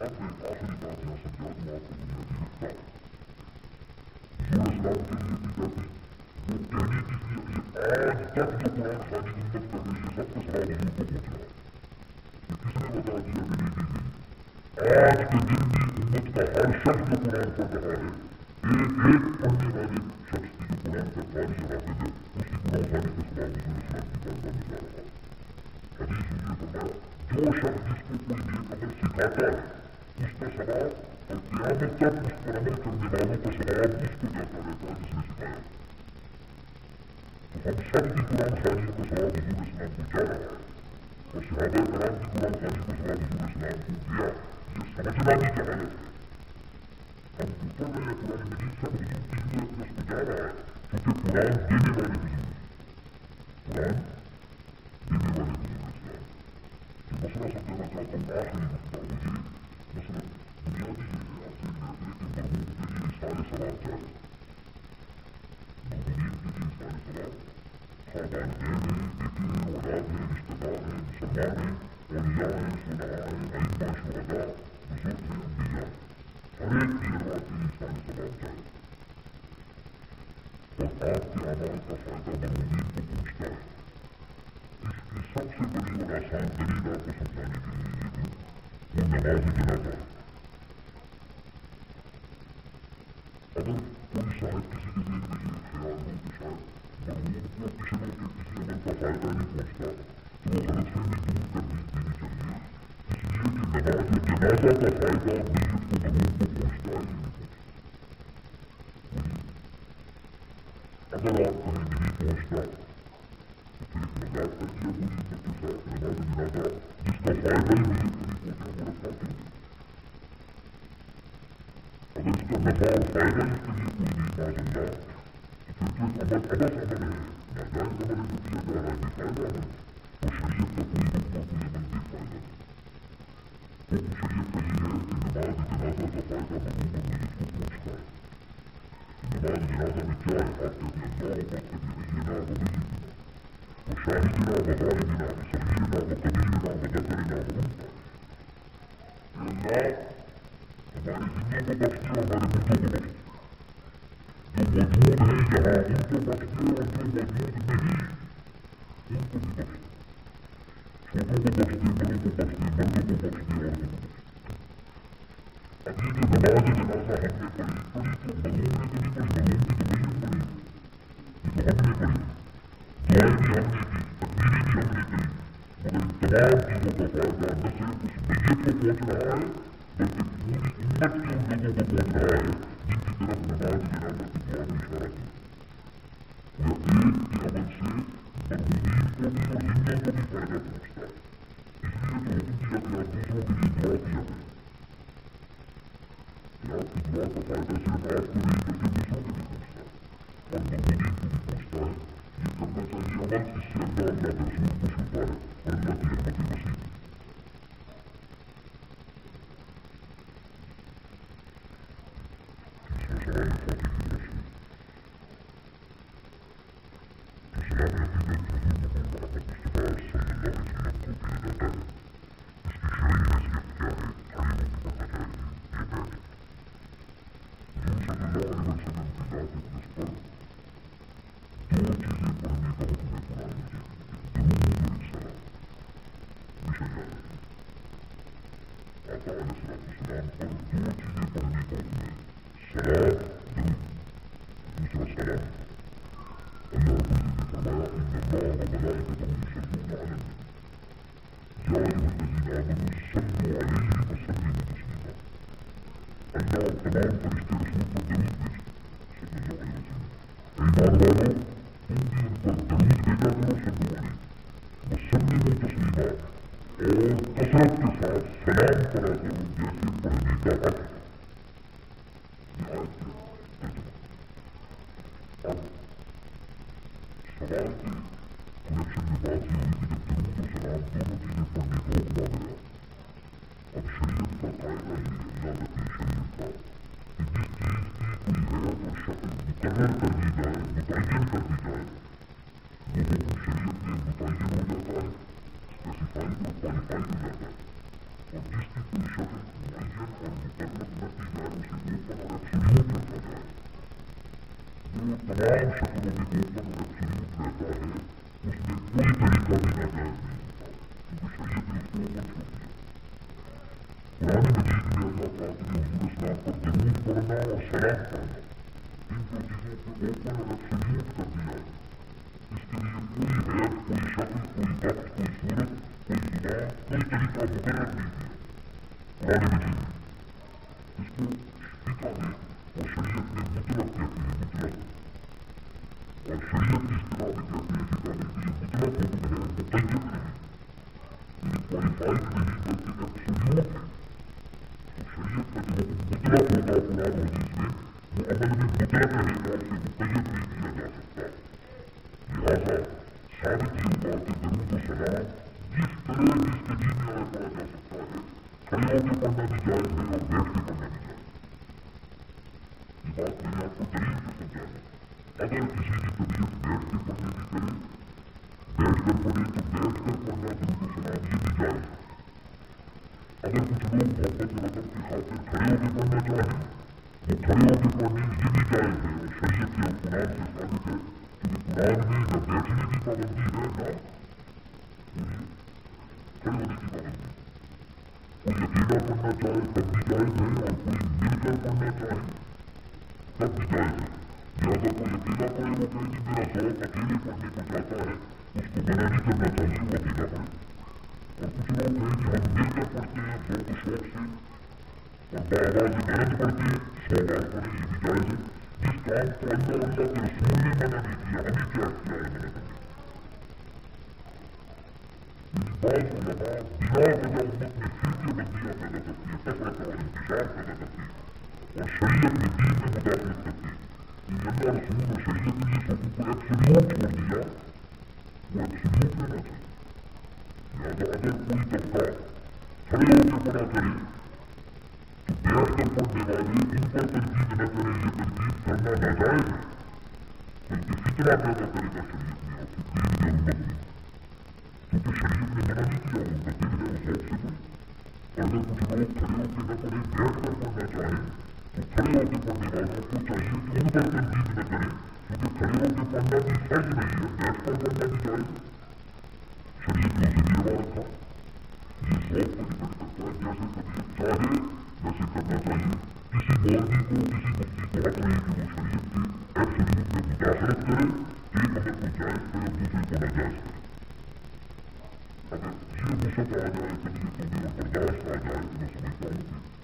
اب میں آخری بات یہاں سمجھا دوں آپ کو بنیادی نقطہ حضور اسلام کے لیے بھی کہتی وہ کہنی کس لیے کہ آج تک جو قرآن خوانی امت کر رہی ہے سب کا سوال حضور کو پہنچ رہا ہے کہ کس نے بتا دیا کہ نہیں کی گئی آج کے دن بھی امت کا ہر شخص جو قرآن پڑھ رہا ہے ایک پڑھنے والے شخص کی جو قرآن کا قاری اور حافظ ہے اس کی قرآن خوانی کا سوال حضور اسلام کی بارگاہ میں جا رہا ہے حدیث حضور فرمایا جو شخص جس کو کوئی نیک عمل سکھاتا ہے اس کا ثواب اور قیامت تک اس پر عمل کرنے والوں کا ثواب اس کو جاتا رہتا ہے جس نے سکھایا تو ہم سب کی قرآن خوانیوں کا ثواب حضور اسلام کو جا رہا ہے اور صحابہ کرام کی قرآن خوانی کا ثواب حضور اسلام کو گیا یہ سمجھنا بھی کیا حالت ہے ہم اوپر میں یہ قرآن مجید سب حضور کی ضرورت میں اس کو جا رہا ہے کیونکہ قرآن دینے والے حضور قرآن دینے والے حضور اسلام جو مسئلہ سمجھانا چاہتا ہوں آخری نقطہ وہ یہ مسئلہ بنیادی یہ ہے آپ سے لیکن مرحوم کے لیے اظہار ثواب چاہے مرحومین کے لیے اظہار ثواب خواہ والدین ہیں بیٹے ہیں اولاد ہیں رشتہ دار ہیں مسلمان ہیں اولیاء ہیں صلحاء ہیں ائمہ شہداء بزرگ ہیں انبیاء ہر ایک کی ارواح کے لیے اظہار ثواب چاہے اور آپ کے اعمال کا فائدہ مرحومین کو پہنچتا ہے اس کی سب سے بڑی اور آسان دلیل آپ کو سمجھانے کے لیے یہ دوں وہ نماز جنازہ ہے اگر کوئی شاید کسی کے ذہن میں یہ خیال ہو کہ شاید مرحوم کو پچھلوں کے کسی عمل کا فائدہ نہیں پہنچتا تو وہ غلط فہمی دور کر دینی چاہیے اس لیے کہ نماز جنازہ کا فائدہ میت کو مرحوم کو پہنچتا ہے نہیں پہنچتا اگر آپ کہیں نہیں پہنچتا تو پھر ایک مذاق کر دیا پوری امت کے ساتھ نماز جنازہ جس کا فائدہ ہی میت کو نہیں پہنچا وہ رکھا کیوں اگر اس کا نفع اور فائدہ اس کے لیے کوئی نہیں معاذ اللہ تو پھر تو ایک عمل ابس عمل ہے ناجائز عمل ہے جو کیا جا رہا ہے بے فائدہ عمل اور شریعت کا کوئی حکم اور کوئی عمل بے فائدہ نہیں حکم شریعت کا یہ ہے کہ نماز جنازہ کا فائدہ مرحوم اور میت کو پہنچتا ہے نماز جنازہ میں کیا ہے آپ کہتے ہیں اللہ اکبر کبیرنا و میتنا و شاہدنا و غائبنا و صغیرنا و کبیرنا و ذکرنا و انثیٰ اللہ ہمارے زندوں کو بخش دے اور ہمارے مردوں کو بخش دے جو موجود ہیں یہاں ان کو بخش دے اور جو موجود نہیں ان کو بھی بخش دے چھوٹوں کو بخش دے بڑوں کو بخش دے مردوں کو بخش دے عورتوں کو بخش دے اب یہ جو نماز جنازہ ہم نے پڑھی تو مرحوم نے تو نہیں پڑھی مرحوم کی تو میت پڑھی یہ تو ہم نے پڑھی دعائیں بھی ہم نے کی تکبیریں بھی ہم نے کی مگر ان تمام چیزوں کا فائدہ نہ صرف اس میت کو پہنچ رہا ہے بلکہ پوری امت کے ان لوگوں کو پہنچ رہا ہے جن کی طرف نماز جنازہ کی دعا میں اشارہ کیا اور ایک کے عمل سے مرحومین کو بھی اور زندوں کو بھی فائدہ پہنچتا ہے اس لیے تو حکم دیا کہ آپ دوسروں کے لیے دعا کیا کریں کہ آپ کی دعا کا فائدہ صرف آپ کو نہیں بلکہ دوسروں کو بھی پہنچتا ہے اور مرحومین کو بھی پہنچتا ہے یہ کرنا چاہیے عمل اس سے اللہ کے رسول خوش ہوتا ہے اور اللہ کی رحمت نصیب ہے سوال فاتح کی طرف سے تو سلام عقیدت حضور محمد مصطفیٰ صلی اللہ علیہ وسلم کو دیا جاتا ہے اس کی شرعی حیثیت کیا ہے کھڑے ہو کے پڑھنا چاہیے یا بیٹھ حضور صلی اللہ علیہ وسلم کی ذات اقدس پر دو چیزیں پڑھنے کا حکم ہے قرآن مجید میں ایک درود اور ایک سلام ہمیشہ یاد رکھیں آقا علیہ السلام پر دو چیزیں پڑھنے کا حکم ہے سلام درود دوسرا سلام اللہ رب العزت نے فرمایا ان اللہ وملائکتہ یصلون علی النبی یا ایھا الذین آمنوا صلوا علیہ وسلموا تسلیما اللہ تمام فرشتے رسول پر درود بھیجتے صلی اللہ علیہ وسلم ایمان والو تم بھی ان پر درود بھیجا کرو صلو علیہ وسلموا تسلیما اور کثرت کے ساتھ سلام پڑھا کرو جیسے پڑھنے کا حق ہے یہ آیت کا ترجمہ اب سوال کے کنیکشن میں بات یہ ہوئی کہ جب درود اور سلام دونوں چیزیں پڑھنے کا حکم آ گیا اب شریعت کا قاعدہ یہ ہے یاد رکھیں شریعت کا کہ جس چیز کی کوئی حیت اور شکل مقرر کر دی جائے متعین کر دی جائے وہ حکم شریعت میں متعین ہو جاتا ہے اسپیسیفائڈ اور کوالیفائڈ ہو جاتا ہے اور جس کی کوئی شکل معین اور مقرر نہ کی جائے اسے اوپن اور ایبسولوٹ رکھا جائے. وہ تمام شکلوں میں اوپن اور ایبسولوٹ رہتا ہے، اس میں کوئی طریقہ بھی ناجائز نہیں ہوتا، کیونکہ شریعت نے اس کو اوپن چھوڑ دیا. قرآن مجید میں اللہ پاک نے حضور اسلام پر درود پڑھنا اور سلام پڑھنا ان دو چیزوں کو اوپن اور ایبسولوٹ کر دیا ہے. اس کے لیے کوئی حیث، کوئی شکل، کوئی وقت، کوئی صورت، کوئی زبان، کوئی طریقہ مقرر نہیں کیا قرآن مجید نے. اس کو فقہ میں اور شریعت میں مطلق کہتے ہیں، مطلق. اور شریعت کی اصطلاح میں کہتے ہیں فقہ میں کہ یہ مطلق حکم ہے، مقید نہیں، یعنی کوالیفائڈ نہیں بلکہ ایبسولوٹ ہے. تو شریعت کا جو حکم مطلق ہوتا ہے قرآن حدیث میں وہ عمل میں مطلق رہے گا، اسے مقید نہیں کیا جا سکتا. لہٰذا ثابت یہ ہوا کہ درود و سلام جس طرح جس کے جی میں آئے پڑھا جا سکتا ہے، کھڑے ہو کے پڑھنا بھی جائز ہے اور بیٹھ کے پڑھنا بھی جائز ہے. یہ بات میں نے آپ کو دلیل سے سمجھایا. اگر کسی کی طبیعت بیٹھ کے پڑھنے کی کرے، بیٹھ کر پڑھے تو بیٹھ کر پڑھنا درود و سلام یہ بھی جائز ہے. اگر کچھ لوگ محبت وطن کی خاطر کھڑے ہو کے پڑھنا چاہیں، وہ کھڑے ہو کے پڑھنے یہ بھی جائز ہے اور شریعت سے اور قرآن سے ثابت ہے، کیونکہ قرآن میں نہ بیٹھنے کی پابندی ہے نہ کھڑے ہونے کی پابندی. کوئی اکیلا پڑھنا چاہے تب بھی جائز ہے اور کوئی مل کر پڑھنا چاہے تب بھی جائز ہے. لہٰذا کوئی اکیلا پڑھے وہ کہے کہ میرا ذوق اکیلے پڑھنے کو جاتا ہے، اس کو منع نہیں کرنا چاہیے، وہ اکیلا پڑھے. اور کچھ لوگ کہیں کہ ہم مل کر پڑھتے ہیں ذوق و شوق سے اور بآواز بلند پڑھتے ہیں، 100 بار پڑھیں، یہ بھی جائز ہے. جس کام کو اللہ کے رسول نے منع نہیں کیا، ہمیں کیا اختیار ہے منع کرنے. بعض علماء بلا وجہ امت میں فرقے بندیاں پیدا کرتی ہیں، تفرقہ اور انتشار پیدا کرتی ہیں اور شریعت میں دین میں مداخلت کرتے ہیں. اللہ رسول اور شریعت نے جس حکم کو ایبسولوٹ چھوڑ دیا وہ ایبسولوٹ رہنا چاہیے. لہٰذا اگر کوئی طبقہ کھڑے ہو کے پڑھا کرے تو بیٹھ کر پڑھنے والے ان پر تنقید نہ کریں، یہ تنقید کرنا ناجائز ہے بلکہ فطرہ پیدا کرے گا شریعت میں اور پھر دین کے امت میں، کیونکہ شریعت نے منع نہیں کیا. ان کا دل ہے وہ ذوق سے پڑھے. اگر کچھ لوگ کھڑے ہو کے نہ پڑھیں، بیٹھ کر پڑھنا چاہیں تو کھڑے ہو کے پڑھنے والوں کو چاہیے کہ ان پر تنقید نہ کریں، کیونکہ کھڑے ہو کے پڑھنا بھی فرض نہیں ہے، بیٹھ کر پڑھنا بھی جائز ہے. شریعت نے اسے یہ بات تھا. یہ ذوق پر ڈپینڈ کرتا ہے، جیسے طبیعت چاہے ویسے کرنا چاہیے. کسی مولوی کو، کسی مفتی کو حق نہیں کہ وہ شریعت کے ایبسولوٹ میں مداخلت کرے، ایک عمل کو جائز کرے اور دوسرے کو ناجائز کرے. اگر یہ وسعت آ جائے طبیعتوں میں اور برداشت آ جائے تو میں سمجھتا ہوں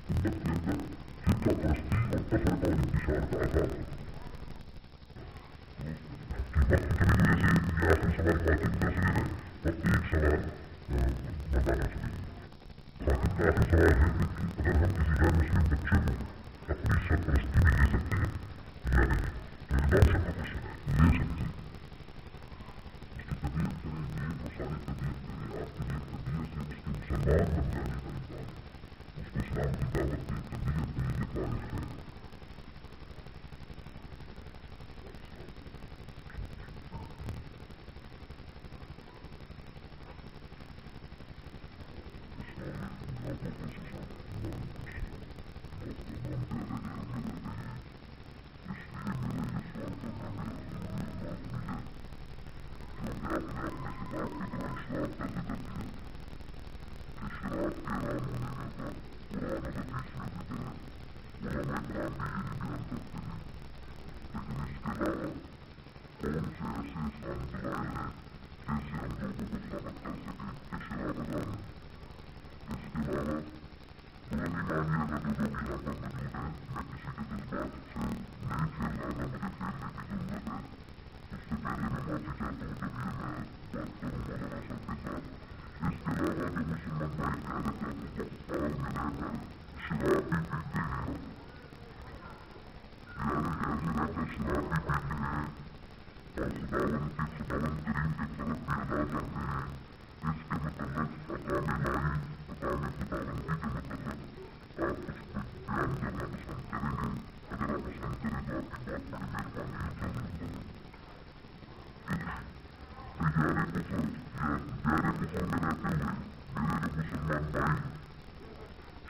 کہ امت کے اندر فرقہ پرستی اور تفرقہ اور انتشار کا آغاز ہوگا. وقت کی کمی وجہ سے یہ آخری سوال خاتم کا سے ہے، وقت ایک سوال برداشت سے لیجیے. خاتم کا آخری سوال ہے کہ اگر ہم کسی غیر مسلم بچے کو اپنی سرپرستی میں لے سکتے ہیں یا نہیں. تو ایڈاپشن کا کوشچن ہے، لے سکتے ہیں. اس کی طبیعت کریں، نیک و صالح طبیعت کریں، آپ کی نیک طبیعت سے اس کے مسلمان بن جانے کا امکان ہے. اس کو اسلام کی دعوت دیں، طبیعت میں یہ باعث ہے.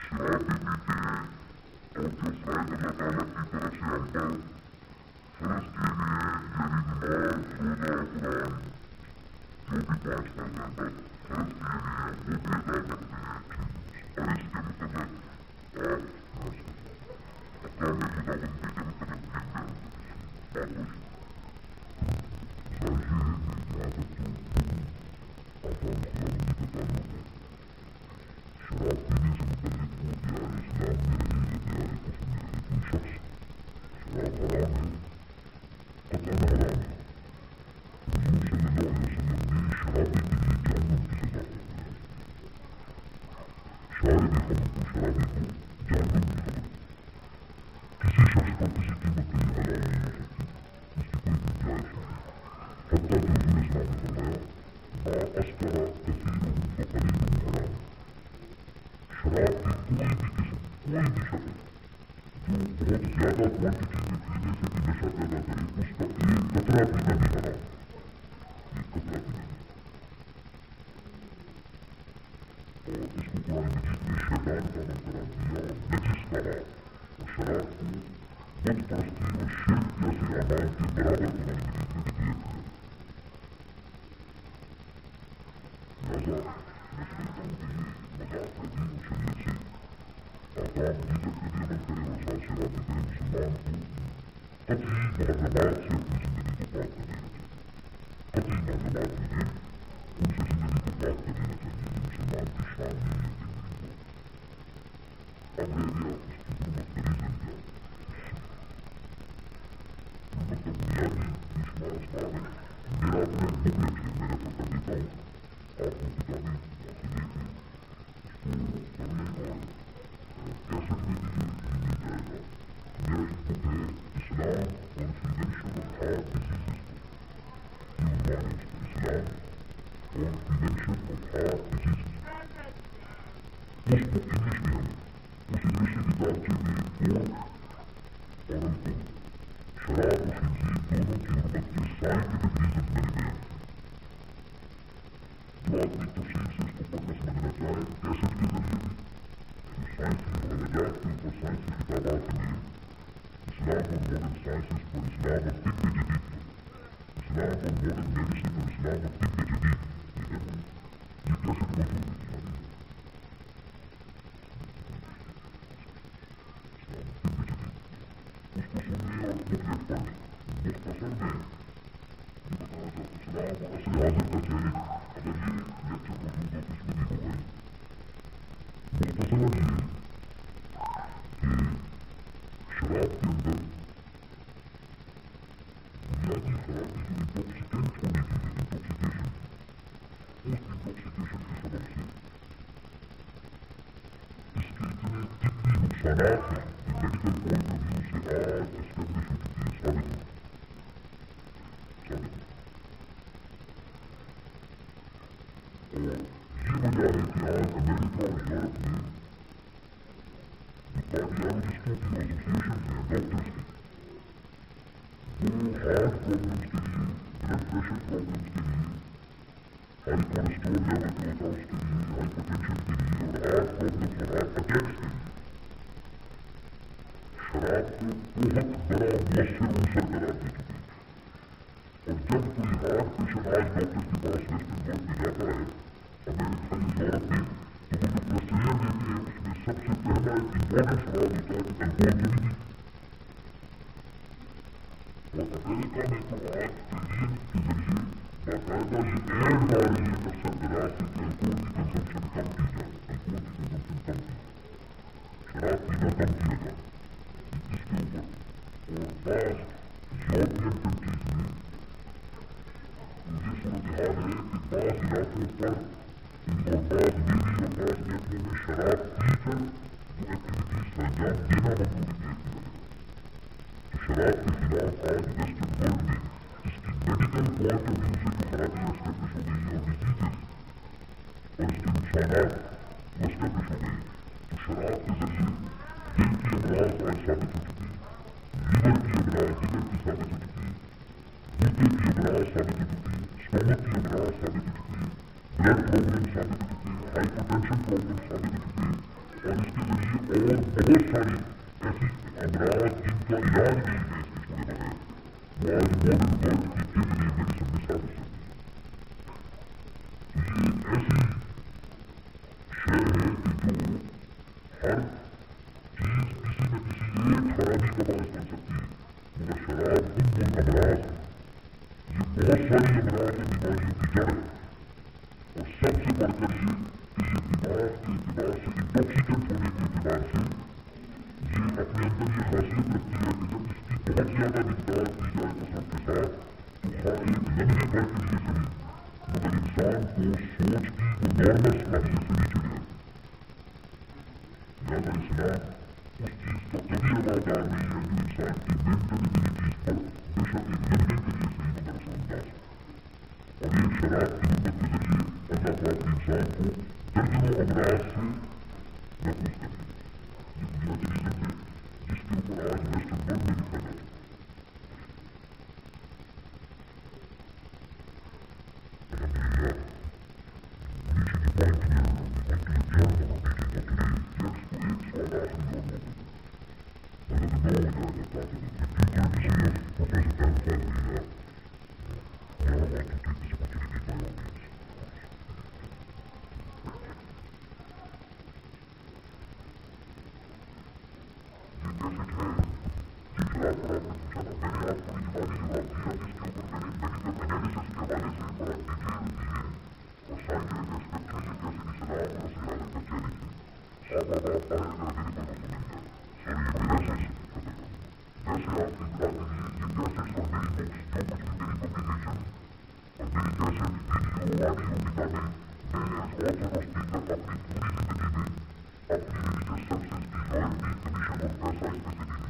شراب بھی پیتے ہیں اور جو فرائض اللہ تعالیٰ کی طرف سے ہم پر فرض کیے گئے ہیں یعنی نماز روزہ قرآن جو بھی 5 فرض ہیں بس فرض کیے گئے ہیں وہ بھی ادا کرتے ہیں اور اس کے مطلب آپ احکام خداوندی کے مطلب بھی بیان کرتے ہیں بات ہو ظاہر یہ ہے کہ جہاں تک جو احکام خداوندی کا تعلق ہے شراب پینے سے متعلق وہ دیار اسلام میں رہے یا دیار کفر میں رہے کوئی شخص شراب حرام ہے قطعاً حرام ہے حضور صلی اللہ علیہ وسلم نے شرابی کے لیے جہنم کی سزا فرمایا شارب خمر کو شرابی کو جہنم کی خبر کسی شخص پر کسی قیمت پہ یہ حلال نہیں ہو سکتی اس کی کوئی گنجائش نہیں حتیٰ کہ حضور اسلام نے فرمایا ما اسکر کثیرہ فقلیلہ حرام شراب کی کوئی بھی قسم کوئی بھی شکل جو بہت زیادہ کوانٹٹی میں پینے سے بھی نشہ پیدا کرے اس کا ایک قطرہ پینا بھی حرام ایک قطرہ پینا بھی اور اس کو قرآن مجید نے شیطان کا عمل قرار دیا اور نجس کہا اور شراب کو بت پرستی اور شرک جیسے اعمال کے برابر قرآن مجید نے ڈکلیئر کیا لہذا میں سمجھتا ہوں کہ یہ مذاق ہے دین و شریعت سے احکام دیگر پہ بھی عمل کرے اور ساتھ سے رابطے کرے مسلمان کو قطعی محرمات سے اپنی زندگی کو پاک کر لینا چاہیے قطعی محرمات جو ہیں ان سے زندگی کو پاک کر لینا چاہیے یہ مسلمان کی شان نہیں ہے کہ اب رہ گیا اس کی حرمت کا ریزن کیا حرمت کا بنیادی شمار اسباب ہے میرا اپنا بکلٹ ہے میں ریفر کر دیتا ہوں آپ کو کتابیں سے لے کے اس کو پڑھ لیں اور کیسٹ میں بھی یہ مل جائے گا میرا ایک بک ہے Islam on prevention of heart diseases یہ عنوان ہے اس کا Islam on prevention of heart diseases اس بک انگلش میں ہے اس انگلش کی کتابچے میں پورک اور الکحل شراب و خنزیر دونوں کی حرمت کے سائنٹیفک ریزنز میں نے بیان جو آدمی تفصیل سے اس کو پڑھنا سمجھنا چاہے کیسٹ کے ذریعے بھی جو سائنسی حوالجات کے اوپر سائنسی کتابات میں اسلام اور ماڈرن سائنسز پر اسلام اور طب جدید پر اسلام اور ماڈرن میڈیسن اور اسلام اور طب جدید یہ کیسٹ موجود ہے اس کو سننے اور بکلیٹ پڑھیں مختصر میں یہ بتانا چاہتا ہوں اسلام اور عصر حاضر کا چہرے اگر یہ لیکچر موجود ہو تو اس میں بھی ہوگا ہی مختصراً یہ کہ شراب کے اندر بنیادی خرابی جو انٹاکسیکینٹ ہونے کی ہے انٹاکسیکیشن اس انٹاکسیکیشن کے سبب سے اس کے اتنے طبی نقصانات ہیں جو میڈیکل پوائنٹ آف ویو سے آج اسٹیبلش ہو چکی ہے ثابت ہو اور یہ وجہ ہے کہ آج امریکہ اور یورپ میں جو کارڈیالوجسٹوں کی ایسوسیشن ہیں ڈاکٹرس کی وہ ہارٹ پرابلمس کے لیے بلڈ پریشر پرابلمس کے لیے ہائی کولیسٹرول لیول جو ہوتا ہے اس کے لیے ہائپر ٹینشن کے لیے اور ہارٹ پرابلمس اور ہارٹ اٹیکس کے لیے شراب کو بہت بڑا مؤثر عنصر قرار دے چکے ہیں اور جب کوئی ہارٹ پیشنٹ آج ڈاکٹر کے پاس ویسٹرن ورلڈ میں جاتا ہے امریکہ یا یورپ میں تو وہ جو پرسکرپشن دیتے ہیں اس میں سب سے پہلا ایک امپورٹنٹ سوال ہوتا ہے کہ الکوہل تو نہیں اور امریکہ میں تو آج ٹریلین کے ذریعے باقاعدہ یہ ایڈ آ رہی ہے کہ سربراہ سے کہ الکوہل کی کنزمپشن کم کی جائے الکوہل کی کنزمپشن کم کی جائے شراب پینا کم کیا جائے اس کے اوپر اور بعض یورپین کنٹریز میں یہ صورتحال ہے کہ بعض علاقوں پر اور بعض نیوی اور بعض محکموں میں شراب پی کر وہ ایکٹیویٹیز کا انجام دینا ممنوع ڈکلیئر کیا گیا تو شراب کے خلاف آج ویسٹرن ورلڈ میں اس کی میڈیکل پوائنٹ آف ویو سے جو خرابیاں اسٹیبلش ہو گئی ہیں اور ڈیزیزز اور اس کے نقصانات وہ اسٹیبلش ہو گئے ہیں تو شراب کے ذریعے دل کی امراض آج ثابت ہو چکی ہے لیور کی امراض جگر کی ثابت ہو چکی ہے گردے کی امراض ثابت ہو چکی ہے اسٹومک کی امراض ثابت ہو چکی ہے بلڈ پرابلم ثابت ہو چکے ہیں ہائپر ٹینشن پرابلم ثابت ہو چکے ہیں اور اس کے ذریعے اور بہت ساری ایسی امراض جن کا علاج نہیں ہے اس کے چھوڑے بغیر، وہ آج ماڈرن ورلڈ کی طب نے میڈیسن میں ثابت کر دی ہے۔ یہ ایسی شے ہے کہ جو ہر چیز کسی نہ کسی ایک خرابی کا باعث بن سکتی ہے، مگر شراب الامراض ہے، یہ بہت ساری امراض اور بیماریوں کی جڑ ہے، اور سب سے بڑھ کر یہ کہ یہ دماغ کے اعتبار سے انٹاکسیکنٹ ہونے کے اعتبار سے یہ اپنے اندر یہ خاصیت رکھتی ہے کہ جب اس کی بہت زیادہ مقدار کی جائے کثرت کے ساتھ تو ہر ایک لمحے بھر کے لیے صحیح مگر انسان کو سوچ کی وہ نارمل صلاحیت سے نیچے گیا، لہٰذا اسلام اس چیز کا کبھی روادار نہیں ہے جو انسان کی مینٹل ایبلٹیز پر بے شک ایک لمحے کے لیے صحیح مگر اثر انداز ہے، اور ایک شراب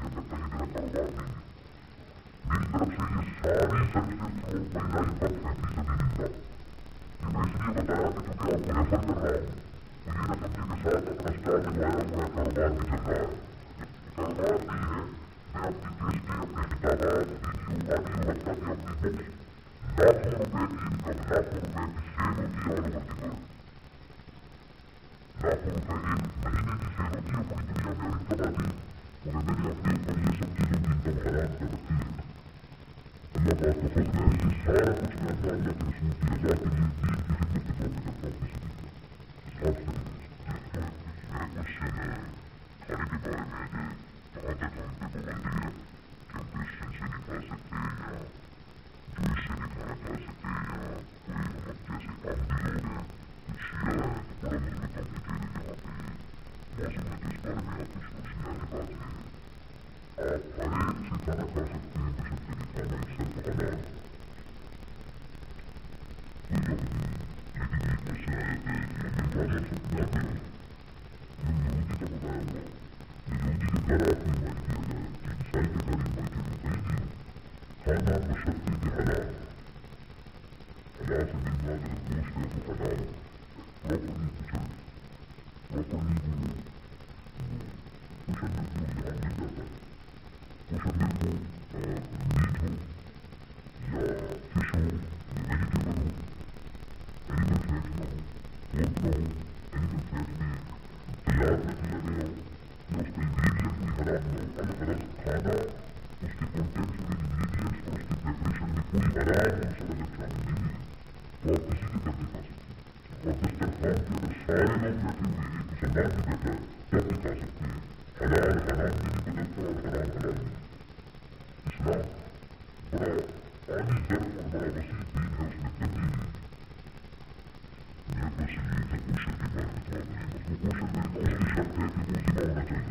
کی نوبت کے ذریعے اللہ پاک انسان کو درجنوں امراض سے محفوظ کر دیا۔ یہ بنیادی ریزن ہے جس کے اوپر آج ویسٹرن ورلڈ میں لکھا جاتا ہے۔